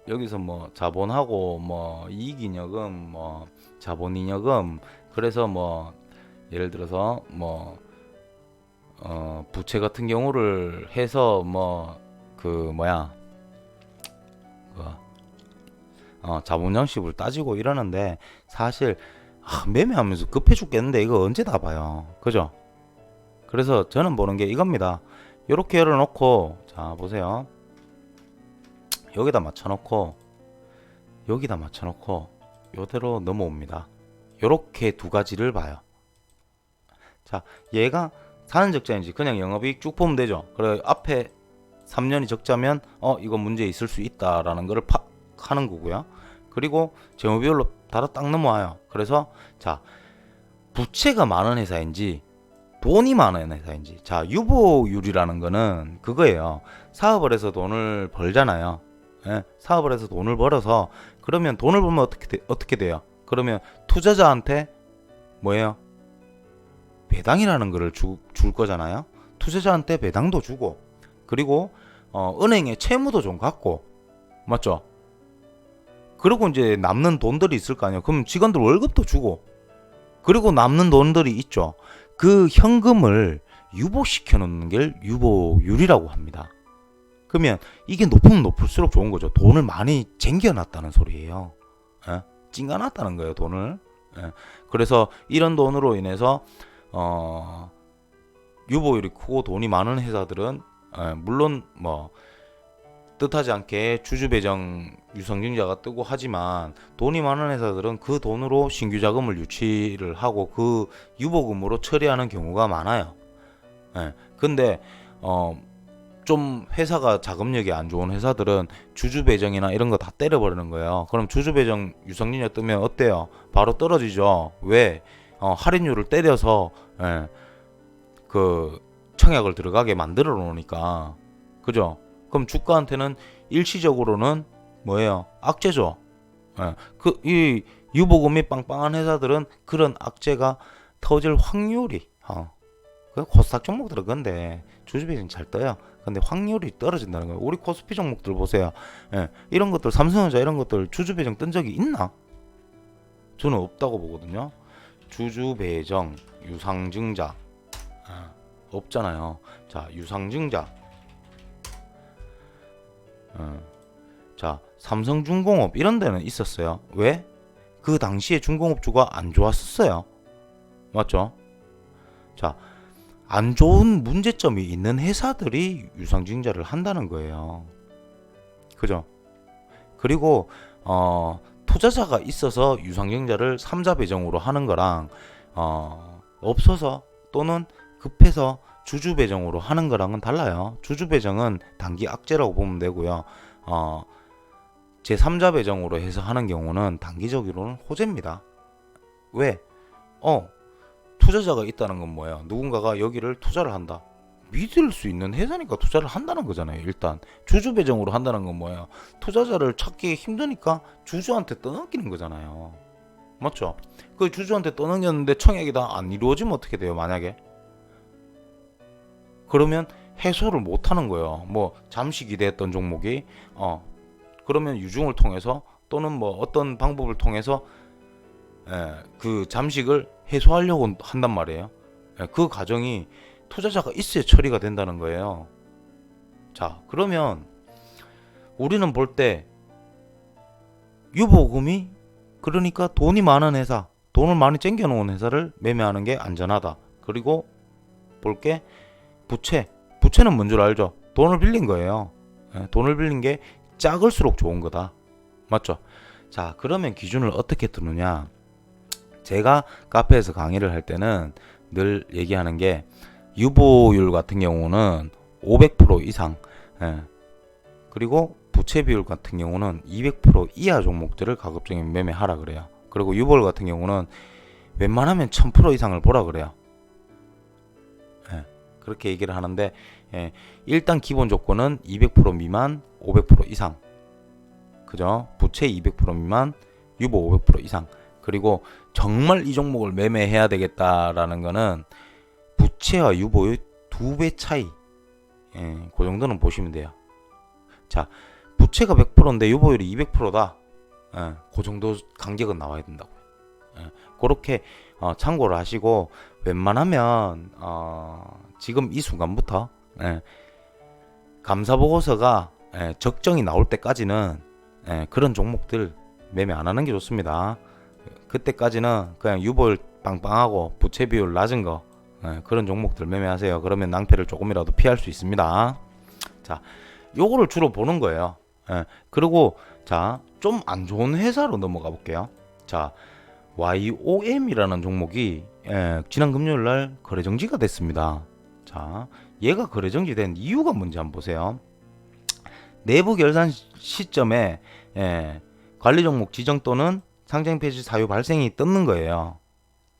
여기서 뭐 자본하고 뭐 이익이익금 뭐 자본이익금 그래서 뭐 예를 들어서 뭐 부채 같은 경우를 해서 뭐 자본 장식을 따지고 이러는데 사실 매매하면서 급해 죽겠는데 이거 언제 다 봐요. 그죠? 그래서 저는 보는 게 이겁니다. 요렇게 열어놓고 자 보세요. 여기다 맞춰놓고 여기다 맞춰놓고 요대로 넘어옵니다. 요렇게 두 가지를 봐요. 자, 얘가 사는 적자인지 그냥 영업이익 쭉 보면 되죠. 그래 앞에 3년이 적자면 이거 문제 있을 수 있다라는 거를 하는 거고요. 그리고 재무비율로 따라 딱 넘어와요. 그래서 자, 부채가 많은 회사인지 돈이 많은 회사인지. 자, 유보율이라는 거는 그거예요. 사업을 해서 돈을 벌잖아요. 사업을 해서 돈을 벌어서 그러면 돈을 벌면 어떻게 돼요? 그러면 투자자한테 뭐예요? 배당이라는 거를 줄 거잖아요. 투자자한테 배당도 주고 그리고 은행에 채무도 좀 갖고 맞죠? 그리고 이제 남는 돈들이 있을 거 아니에요. 그럼 직원들 월급도 주고 그리고 남는 돈들이 있죠. 그 현금을 유보시켜 놓는 게 유보율이라고 합니다. 그러면 이게 높으면 높을수록 좋은 거죠. 돈을 많이 쟁겨놨다는 소리예요. 찡가놨다는 거예요, 돈을. 그래서 이런 돈으로 인해서 유보율이 크고 돈이 많은 회사들은 물론 뭐 뜻하지 않게 주주배정 유상증자가 뜨고 하지만 돈이 많은 회사들은 그 돈으로 신규 자금을 유치를 하고 그 유보금으로 처리하는 경우가 많아요. 근데 좀 회사가 자금력이 안 좋은 회사들은 주주배정이나 이런 거 다 때려버리는 거예요. 그럼 주주배정 유상증자 뜨면 어때요? 바로 떨어지죠. 왜? 할인율을 때려서 그 청약을 들어가게 만들어 놓으니까. 그죠? 그럼 주가한테는 일시적으로는 뭐예요? 악재죠. 이 유보금이 빵빵한 회사들은 그런 악재가 터질 확률이 그 코스닥 종목들은 근데 주주배정 잘 떠요. 근데 확률이 떨어진다는 거예요. 우리 코스피 종목들 보세요. 이런 것들 삼성전자 이런 것들 주주배정 뜬 적이 있나? 저는 없다고 보거든요. 주주배정 유상증자 없잖아요. 자, 유상증자 자, 삼성중공업 이런 데는 있었어요. 왜? 그 당시에 중공업주가 안 좋았었어요. 맞죠? 자, 안 좋은 문제점이 있는 회사들이 유상증자를 한다는 거예요. 그죠? 그리고 투자자가 있어서 유상증자를 3자 배정으로 하는 거랑 없어서 또는 급해서 주주 배정으로 하는 거랑은 달라요. 주주 배정은 단기 악재라고 보면 되고요. 제3자 배정으로 해서 하는 경우는 단기적으로는 호재입니다. 왜? 투자자가 있다는 건 뭐예요? 누군가가 여기를 투자를 한다. 믿을 수 있는 회사니까 투자를 한다는 거잖아요. 일단 주주 배정으로 한다는 건 뭐예요? 투자자를 찾기 힘드니까 주주한테 떠넘기는 거잖아요. 맞죠? 그 주주한테 떠넘겼는데 청약이 다 안 이루어지면 어떻게 돼요? 만약에 그러면 해소를 못 하는 거예요. 뭐 잠시 기대했던 종목이 그러면 유증을 통해서 또는 뭐 어떤 방법을 통해서 그 잠식을 해소하려고 한단 말이에요. 그 과정이 투자자가 있어야 처리가 된다는 거예요. 자, 그러면 우리는 볼 때 유보금이 그러니까 돈이 많은 회사, 돈을 많이 쟁겨놓은 회사를 매매하는 게 안전하다. 그리고 볼게 부채는 뭔 줄 알죠? 돈을 빌린 거예요. 돈을 빌린 게 작을수록 좋은 거다. 맞죠? 자, 그러면 기준을 어떻게 두느냐? 제가 카페에서 강의를 할 때는 늘 얘기하는 게 유보율 같은 경우는 500% 이상, 그리고 부채 비율 같은 경우는 200% 이하 종목들을 가급적이면 매매하라 그래요. 그리고 유보율 같은 경우는 웬만하면 1000% 이상을 보라 그래요. 그렇게 얘기를 하는데 일단 기본 조건은 200% 미만, 500% 이상. 그죠? 부채 200% 미만, 유보 500% 이상. 그리고 정말 이 종목을 매매해야 되겠다라는 거는 부채와 유보의 2배 차이. 그 정도는 보시면 돼요. 자, 부채가 100%인데 유보율이 200%다. 그 정도 간격은 나와야 된다고요. 그렇게 참고를 하시고 웬만하면 지금 이 순간부터 감사보고서가 적정이 나올 때까지는 그런 종목들 매매 안 하는 게 좋습니다. 그때까지는 그냥 유보율 빵빵하고 부채 비율 낮은 거 그런 종목들 매매하세요. 그러면 낭패를 조금이라도 피할 수 있습니다. 자, 요거를 주로 보는 거예요. 그리고 자, 좀 안 좋은 회사로 넘어가 볼게요. 자, YOM이라는 종목이 지난 금요일 날 거래 정지가 됐습니다. 자, 얘가 거래 정지된 이유가 뭔지 한번 보세요. 내부 결산 시점에 관리 종목 지정 또는 상장 폐지 사유 발생이 떴는 거예요.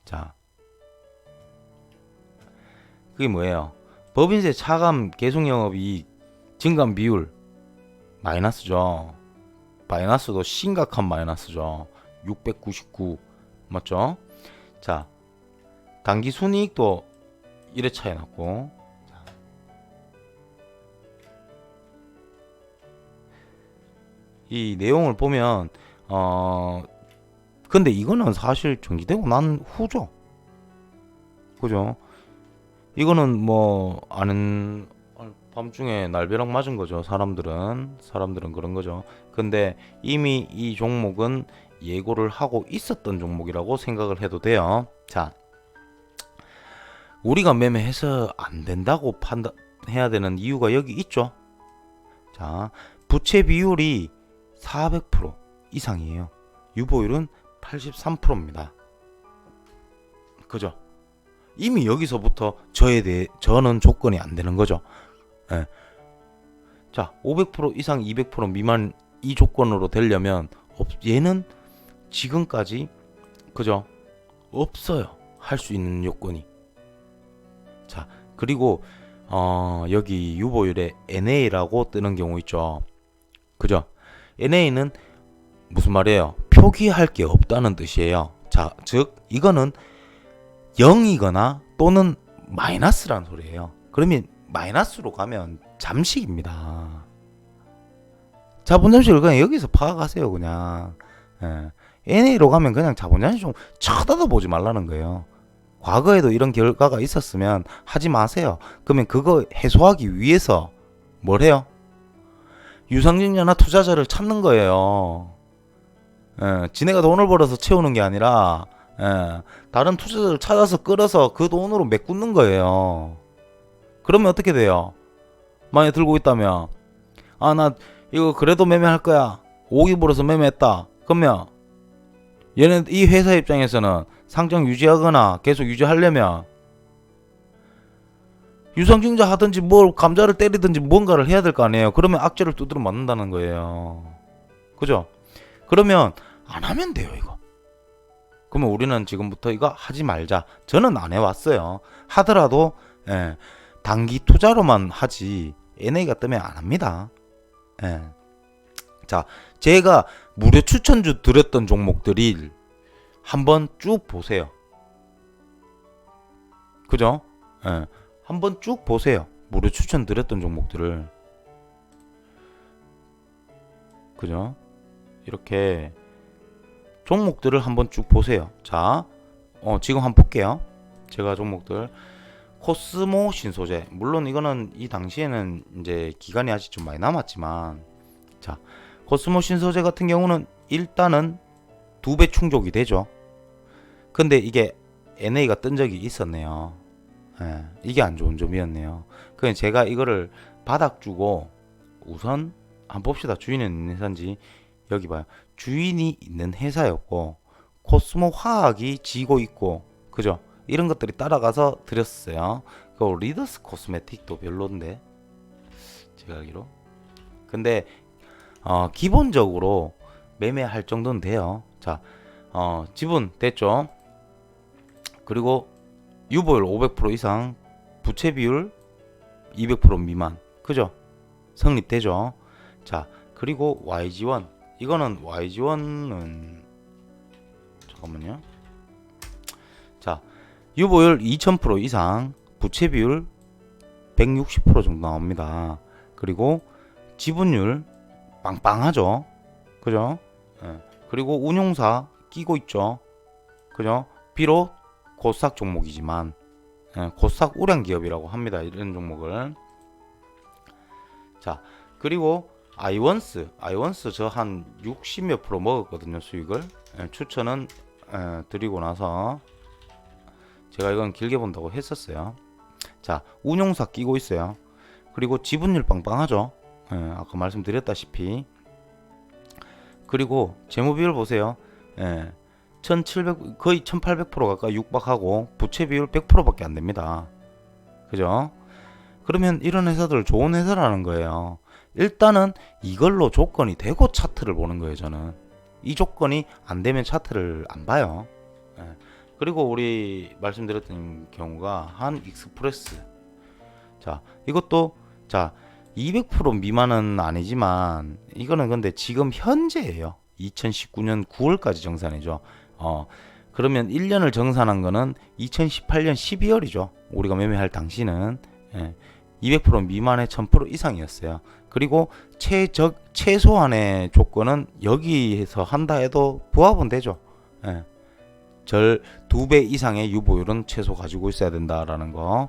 자, 그게 뭐예요? 법인세 차감 계속 영업이익 증감 비율 마이너스죠. 마이너스도 심각한 마이너스죠. 699 맞죠? 자, 당기 순이익도 1회 차이 났고, 이 내용을 보면 근데 이거는 사실 정지되고 난 후죠. 그죠? 이거는 뭐 아는 밤중에 날벼락 맞은 거죠. 사람들은 그런 거죠. 근데 이미 이 종목은 예고를 하고 있었던 종목이라고 생각을 해도 돼요. 자, 우리가 매매해서 안 된다고 판단해야 되는 이유가 여기 있죠. 자, 부채 비율이 400% 이상이에요. 유보율은 83%입니다. 그죠? 이미 여기서부터 저는 조건이 안 되는 거죠. 자, 500% 이상 200% 미만 이 조건으로 되려면 얘는 지금까지 그죠? 없어요. 할 수 있는 요건이. 자, 그리고 여기 유보율에 NA라고 뜨는 경우 있죠. 그죠? NA는 무슨 말이에요? 표기할 게 없다는 뜻이에요. 자, 즉 이거는 0이거나 또는 마이너스란 소리예요. 그러면 마이너스로 가면 잠식입니다. 자본 잠식을 그냥 여기서 파악하세요. 그냥 NA로 가면 그냥 자본 잠식 좀 쳐다도 보지 말라는 거예요. 과거에도 이런 결과가 있었으면 하지 마세요. 그러면 그거 해소하기 위해서 뭘 해요? 유상증자나 투자자를 찾는 거예요. 지네가 돈을 벌어서 채우는 게 아니라 다른 투자자를 찾아서 끌어서 그 돈으로 메꾸는 거예요. 그러면 어떻게 돼요? 만약에 들고 있다면 나 이거 그래도 매매할 거야. 5기 불어서 매매했다. 그러면 얘는 이 회사 입장에서는 상장 유지하거나 계속 유지하려면 유상증자 하든지 뭘 감자를 때리든지 뭔가를 해야 될 거 아니에요. 그러면 악재를 두드려 맞는다는 거예요. 그죠? 그러면 안 하면 돼요, 이거. 그러면 우리는 지금부터 이거 하지 말자. 저는 안 해왔어요. 하더라도 단기 투자로만 하지 NA가 뜨면 안 합니다. 자, 제가 무료 추천주 드렸던 종목들이 한번 쭉 보세요. 그죠? 한번 쭉 보세요. 무료 추천 드렸던 종목들을. 그죠? 이렇게 종목들을 한번 쭉 보세요. 자, 지금 한번 볼게요. 제가 종목들 코스모 신소재, 물론 이거는 이 당시에는 이제 기간이 아직 좀 많이 남았지만, 자, 코스모 신소재 같은 경우는 일단은 2배 충족이 되죠. 근데 이게 NA가 뜬 적이 있었네요. 이게 안 좋은 점이었네요. 그냥 제가 이거를 바닥 주고 우선 한번 봅시다. 주인은 있는 회사인지. 여기 봐요. 주인이 있는 회사였고 코스모 화학이 지고 있고, 그죠? 이런 것들이 따라가서 드렸어요. 그 리더스 코스메틱도 별론데 제가 알기로. 근데 기본적으로 매매할 정도는 돼요. 자, 지분 됐죠. 그리고 유보율 500% 이상, 부채 비율 200% 미만, 그죠? 성립되죠. 자, 그리고 YG1, 이거는 YG1은 잠깐만요. 자, 유보율 2000% 이상, 부채 비율 160% 정도 나옵니다. 그리고 지분율 빵빵하죠. 그죠? 그리고 운용사 끼고 있죠. 그죠? 비록 코스닥 종목이지만 코스닥 우량 기업이라고 합니다. 이런 종목을. 자, 그리고 아이원스 저 한 60몇 프로 먹었거든요. 수익을. 추천은 드리고 나서 제가 이건 길게 본다고 했었어요. 자, 운용사 끼고 있어요. 그리고 지분율 빵빵하죠. 아까 말씀드렸다시피. 그리고 재무비율 보세요. 1700, 거의 1800% 가까이 육박하고 부채 비율 100%밖에 안 됩니다. 그죠? 그러면 이런 회사들 좋은 회사라는 거예요. 일단은 이걸로 조건이 되고 차트를 보는 거예요. 저는 이 조건이 안 되면 차트를 안 봐요. 그리고 우리 말씀드렸던 경우가 한 익스프레스. 자, 이것도 자 200% 미만은 아니지만 이거는 근데 지금 현재예요. 2019년 9월까지 정산이죠. 그러면 1년을 정산한 거는 2018년 12월이죠. 우리가 매매할 당시는 200% 미만의 1000% 이상이었어요. 그리고 최소한의 조건은 여기에서 한다 해도 부합은 되죠. 절 2배 이상의 유보율은 최소 가지고 있어야 된다라는 거.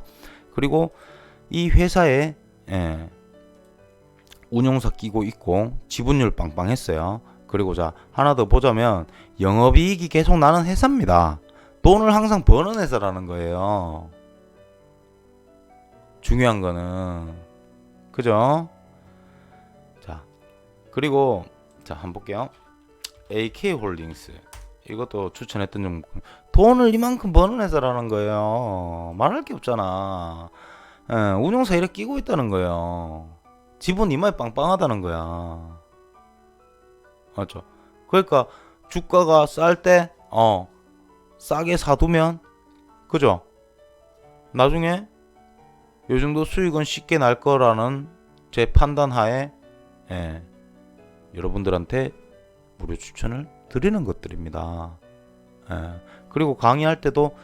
그리고 이 회사에 운용사 끼고 있고 지분율 빵빵했어요. 그리고 자, 하나 더 보자면 영업이익이 계속 나는 회사입니다. 돈을 항상 버는 회사라는 거예요. 중요한 거는. 그죠? 자, 그리고 자, 한번 볼게요. AK홀딩스, 이것도 추천했던 종목. 돈을 이만큼 버는 회사라는 거예요. 말할 게 없잖아. 운용사 이렇게 끼고 있다는 거예요. 지분 이마에 빵빵하다는 거야. 맞죠? 그러니까 주가가 쌀 때 싸게 사두면, 그죠? 나중에 요 정도 수익은 쉽게 날 거라는 제 판단 하에 여러분들한테 무료 추천을 드리는 것들입니다. 그리고 강의할 때도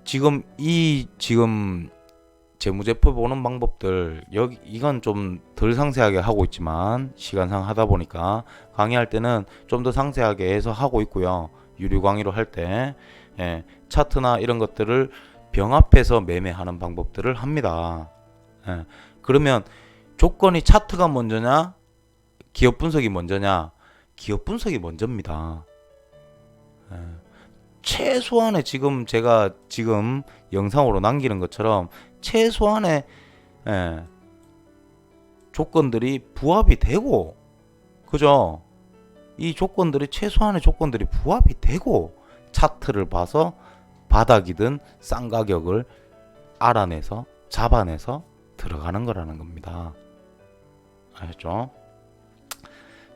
지금 재무제표 보는 방법들, 여기 이건 좀 덜 상세하게 하고 있지만 시간상 하다 보니까 강의할 때는 좀 더 상세하게 해서 하고 있고요. 유료 강의로 할 때 차트나 이런 것들을 병합해서 매매하는 방법들을 합니다. 그러면 조건이 차트가 먼저냐 기업 분석이 먼저냐? 기업 분석이 먼저입니다. 최소한의 지금 제가 지금 영상으로 남기는 것처럼 최소한의 조건들이 부합이 되고, 그죠? 이 조건들이 최소한의 조건들이 부합이 되고 차트를 봐서 바닥이든 싼 가격을 알아내서 잡아내서 들어가는 거라는 겁니다. 아셨죠?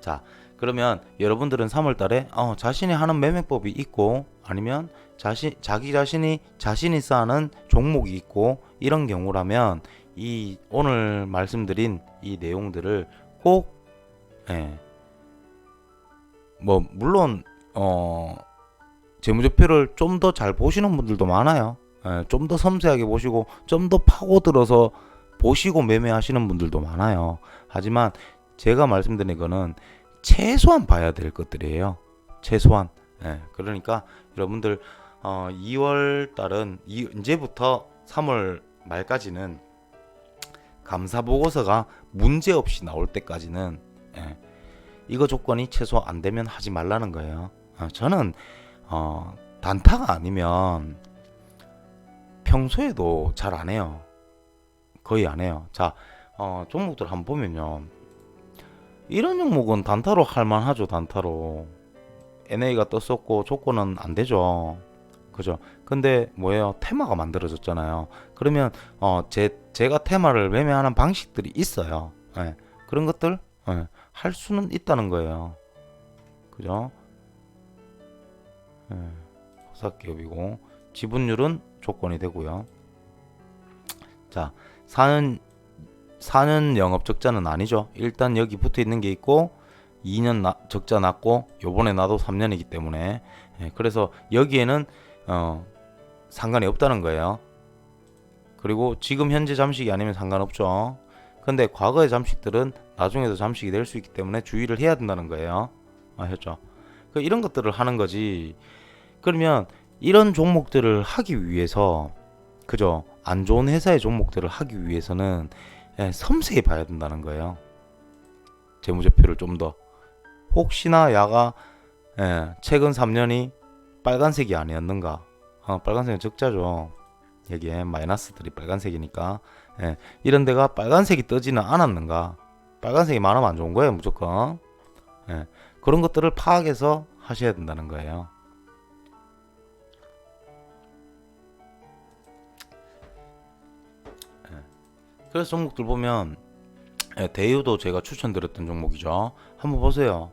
자, 그러면 여러분들은 3월 달에 자신이 하는 매매법이 있고 아니면 자기 자신이 쌓는 종목이 있고 이런 경우라면 이 오늘 말씀드린 이 내용들을 꼭 뭐 물론 재무제표를 좀 더 잘 보시는 분들도 많아요. 좀 더 섬세하게 보시고 좀 더 파고들어서 보시고 매매하시는 분들도 많아요. 하지만 제가 말씀드린 거는 최소한 봐야 될 것들이에요. 최소한. 그러니까 여러분들 2월 달은 이제부터 3월 말까지는 감사 보고서가 문제 없이 나올 때까지는 이거 조건이 최소 안 되면 하지 말라는 거예요. 저는 단타가 아니면 평소에도 잘 안 해요. 거의 안 해요. 자, 종목들 한번 보면요. 이런 종목은 단타로 할만하죠. 단타로 NA가 떴었고 조건은 안 되죠. 그죠? 근데 뭐예요? 테마가 만들어졌잖아요. 그러면 제가 테마를 매매하는 방식들이 있어요. 그런 것들 할 수는 있다는 거예요. 그죠? 호사기업이고 지분율은 조건이 되고요. 자, 4년 영업 적자는 아니죠. 일단 여기 붙어 있는 게 있고 2년 적자 났고 요번에 나도 3년이기 때문에 그래서 여기에는 상관이 없다는 거예요. 그리고 지금 현재 잠식이 아니면 상관없죠. 근데 과거의 잠식들은 나중에도 잠식이 될 수 있기 때문에 주의를 해야 된다는 거예요. 아셨죠? 이런 것들을 하는 거지. 그러면 이런 종목들을 하기 위해서, 그죠? 안 좋은 회사의 종목들을 하기 위해서는 섬세히 봐야 된다는 거예요. 재무제표를 좀 더. 혹시나 야가 최근 3년이 빨간색이 아니었는가? 빨간색은 적자죠. 여기에 마이너스들이 빨간색이니까 이런 데가 빨간색이 뜨지는 않았는가? 빨간색이 많으면 안 좋은 거예요, 무조건. 그런 것들을 파악해서 하셔야 된다는 거예요. 그래서 종목들 보면 대유도 제가 추천드렸던 종목이죠. 한번 보세요.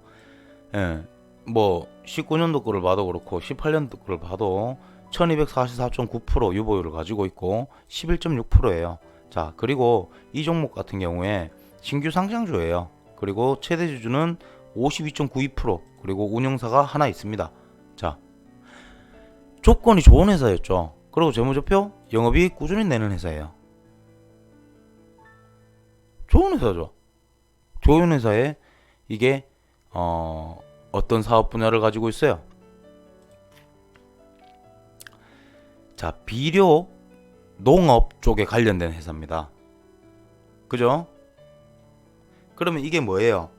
뭐 19년도 거를 봐도 그렇고 18년도 거를 봐도 1244.9% 유보율을 가지고 있고 11.6%예요. 자, 그리고 이 종목 같은 경우에 신규 상장주예요. 그리고 최대 주주는 52.92%, 그리고 운영사가 하나 있습니다. 자, 조건이 좋은 회사였죠. 그리고 재무제표 영업이익 꾸준히 내는 회사예요. 좋은 회사죠. 좋은 회사에 이게 어떤 사업 분야를 가지고 있어요? 자, 비료 농업 쪽에 관련된 회사입니다. 그죠? 그러면 이게 뭐예요?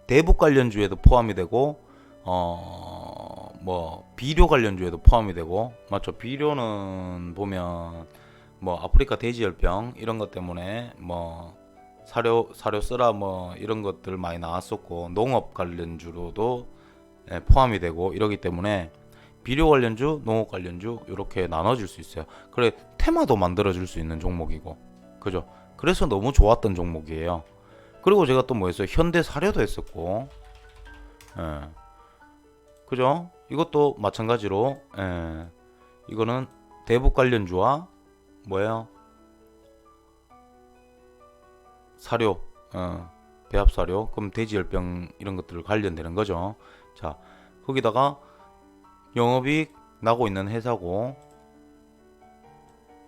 대북 관련주에도 포함이 되고 뭐 비료 관련주에도 포함이 되고, 맞죠? 비료는 보면 뭐 아프리카 돼지열병 이런 것 때문에 뭐 사료 쓰라 뭐 이런 것들 많이 나왔었고, 농업 관련주로도 포함이 되고 이러기 때문에 비료 관련주, 농업 관련주 이렇게 나눠질 수 있어요. 그래, 테마도 만들어질 수 있는 종목이고, 그죠? 그래서 너무 좋았던 종목이에요. 그리고 제가 또 뭐 했어요? 현대 사료도 했었고, 그죠? 이것도 마찬가지로 이거는 대북 관련주와 뭐예요? 사료, 배합 사료, 그럼 돼지열병 이런 것들 관련되는 거죠. 자, 거기다가 영업이익 나고 있는 회사고,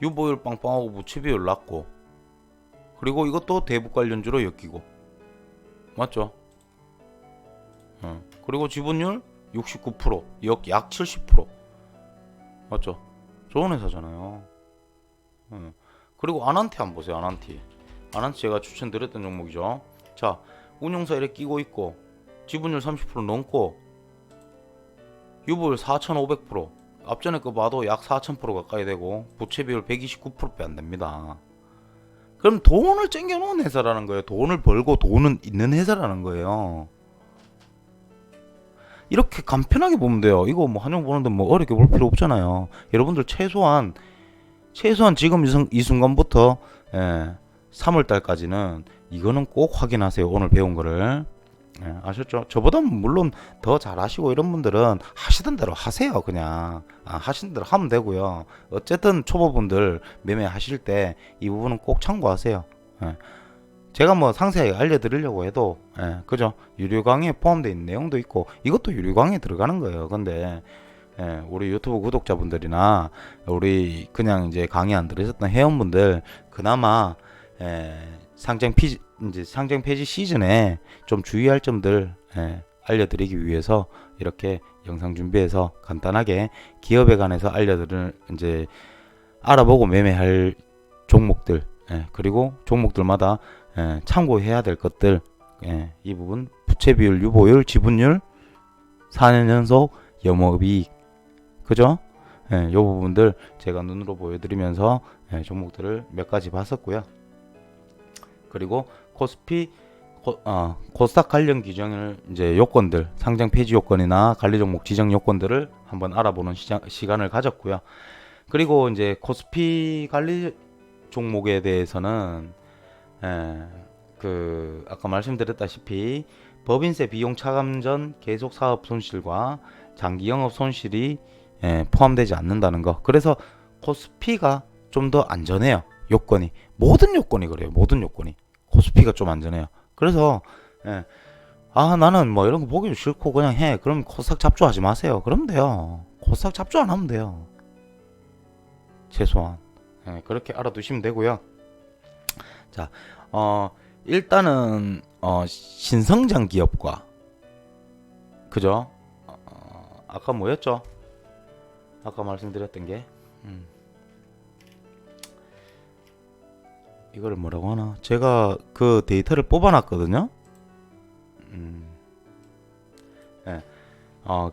유보율 빵빵하고 무채비율 낮고, 그리고 이것도 대북 관련주로 엮이고, 맞죠? 그리고 지분율 69%, 약 70%, 맞죠? 좋은 회사잖아요. 그리고 아난티 한번 보세요. 아난티 제가 추천드렸던 종목이죠. 자, 운용사 이렇게 끼고 있고, 지분율 30% 넘고, 유보율 4,500%, 앞전에 거 봐도 약 4,000% 가까이 되고, 부채비율 129%배 안 됩니다. 그럼 돈을 쟁여놓은 회사라는 거예요. 돈을 벌고 돈은 있는 회사라는 거예요. 이렇게 간편하게 보면 돼요. 이거 뭐 한영 보는데 뭐 어렵게 볼 필요 없잖아요. 여러분들 최소한 지금 이 순간부터 3월 달까지는 이거는 꼭 확인하세요. 오늘 배운 거를. 아셨죠? 저보다 물론 더 잘하시고 이런 분들은 하시던 대로 하세요. 그냥 하시는 대로 하면 되고요. 어쨌든 초보분들 매매하실 때 이 부분은 꼭 참고하세요. 제가 뭐 상세하게 알려드리려고 해도 그죠? 유료 강의에 포함되어 있는 내용도 있고 이것도 유료 강의에 들어가는 거예요. 근데 우리 유튜브 구독자분들이나 우리 그냥 이제 강의 안 들으셨던 회원분들 그나마 상장 폐지 시즌에 좀 주의할 점들 알려드리기 위해서 이렇게 영상 준비해서 간단하게 기업에 관해서 이제 알아보고 매매할 종목들 그리고 종목들마다 참고해야 될 것들 이 부분 부채 비율, 유보율, 지분율, 4년 연속 영업이익 그죠? 이 부분들 제가 눈으로 보여드리면서 종목들을 몇 가지 봤었고요. 그리고 코스피 코스닥 관련 규정을 이제 요건들 상장 폐지 요건이나 관리 종목 지정 요건들을 한번 알아보는 시간을 가졌고요. 그리고 이제 코스피 관리 종목에 대해서는 그 아까 말씀드렸다시피 법인세 비용 차감 전 계속 사업 손실과 장기 영업 손실이 포함되지 않는다는 거. 그래서 코스피가 좀 더 안전해요. 요건이 모든 요건이 그래요. 모든 요건이 코스피가 좀 안전해요. 그래서 나는 뭐 이런 거 보기도 싫고 그냥 해. 그럼 코스닥 잡주하지 마세요. 그러면 돼요. 코스닥 잡주 안 하면 돼요. 최소한 그렇게 알아두시면 되고요. 자, 일단은 신성장 기업과 그죠? 아까 뭐였죠? 아까 말씀드렸던 게 이거를 뭐라고 하나? 제가 그 데이터를 뽑아놨거든요.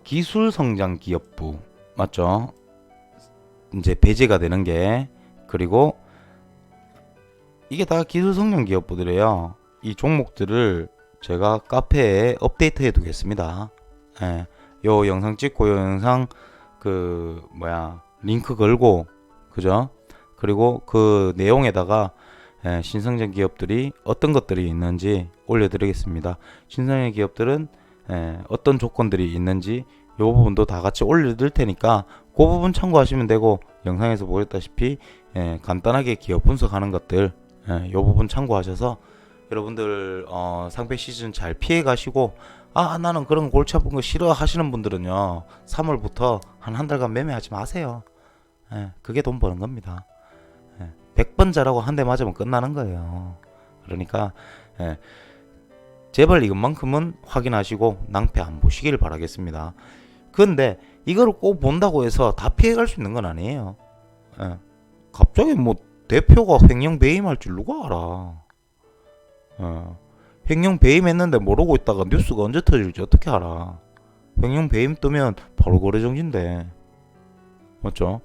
기술 성장 기업부 맞죠? 이제 배제가 되는 게 그리고 이게 다 기술 성장 기업부들이에요. 이 종목들을 제가 카페에 업데이트해 두겠습니다. 요 영상 찍고 요 영상 링크 걸고 그죠? 그리고 그 내용에다가 신성장 기업들이 어떤 것들이 있는지 올려드리겠습니다. 신성장 기업들은 어떤 조건들이 있는지 요 부분도 다 같이 올려드릴 테니까 그 부분 참고하시면 되고 영상에서 보였다시피 간단하게 기업 분석하는 것들 요 부분 참고하셔서 여러분들 상패 시즌 잘 피해 가시고 나는 그런 골치 아픈 거 싫어 하시는 분들은요 3월부터 한 달간 매매하지 마세요. 그게 돈 버는 겁니다. 100번 잘하고 한 대 맞으면 끝나는 거예요. 그러니까 제발 이것만큼은 확인하시고 낭패 안 보시길 바라겠습니다. 근데 이거를 꼭 본다고 해서 다 피해갈 수 있는 건 아니에요. 갑자기 뭐 대표가 횡령 배임할 줄 누가 알아. 횡령 배임했는데 모르고 있다가 뉴스가 언제 터질지 어떻게 알아. 횡령 배임 뜨면 바로 거래 정지인데 맞죠?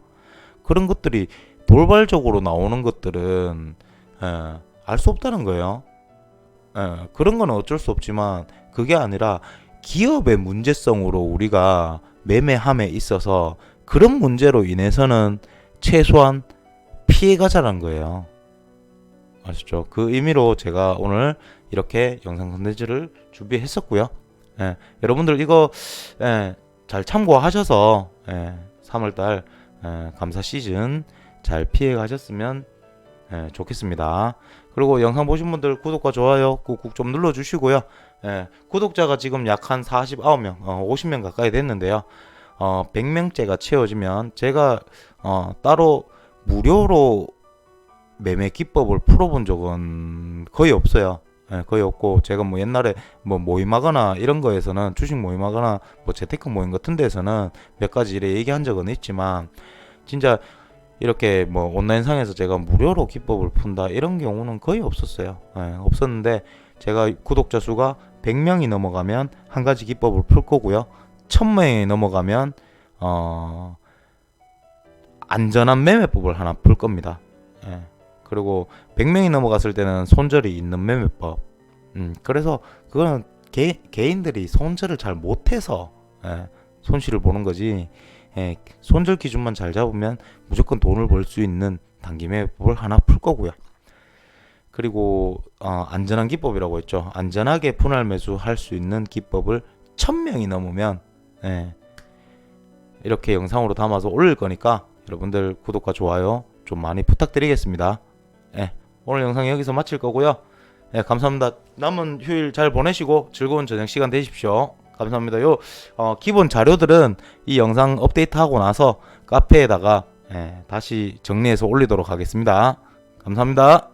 그런 것들이 돌발적으로 나오는 것들은 알 수 없다는 거예요. 그런 건 어쩔 수 없지만 그게 아니라 기업의 문제성으로 우리가 매매함에 있어서 그런 문제로 인해서는 최소한 피해가자라는 거예요. 아시죠? 그 의미로 제가 오늘 이렇게 영상 컨텐츠를 준비했었고요. 여러분들 이거 잘 참고하셔서 3월달 감사 시즌 잘 피해 가셨으면 좋겠습니다. 그리고 영상 보신 분들 구독과 좋아요 꾹꾹 좀 눌러주시고요. 구독자가 지금 약 한 49명, 50명 가까이 됐는데요. 100명째가 채워지면 제가 따로 무료로 매매 기법을 풀어본 적은 거의 없어요. 거의 없고 제가 뭐 옛날에 뭐 모임하거나 이런 거에서는 주식 모임하거나 뭐 재테크 모임 같은 데서는 몇 가지 이래 얘기한 적은 있지만 진짜 이렇게 뭐 온라인상에서 제가 무료로 기법을 푼다 이런 경우는 거의 없었어요. 없었는데 제가 구독자 수가 100명이 넘어가면 한 가지 기법을 풀 거고요. 1000명이 넘어가면 안전한 매매법을 하나 풀 겁니다. 그리고 100명이 넘어갔을 때는 손절이 있는 매매법. 그래서 그거는 개인들이 손절을 잘 못해서 손실을 보는 거지. 손절 기준만 잘 잡으면 무조건 돈을 벌 수 있는 단기 매매법을 하나 풀 거고요. 그리고 안전한 기법이라고 했죠. 안전하게 분할 매수할 수 있는 기법을 1000명이 넘으면 이렇게 영상으로 담아서 올릴 거니까 여러분들 구독과 좋아요 좀 많이 부탁드리겠습니다. 오늘 영상 여기서 마칠 거고요. 감사합니다. 남은 휴일 잘 보내시고 즐거운 저녁 시간 되십시오. 감사합니다. 기본 자료들은 이 영상 업데이트하고 나서 카페에다가 다시 정리해서 올리도록 하겠습니다. 감사합니다.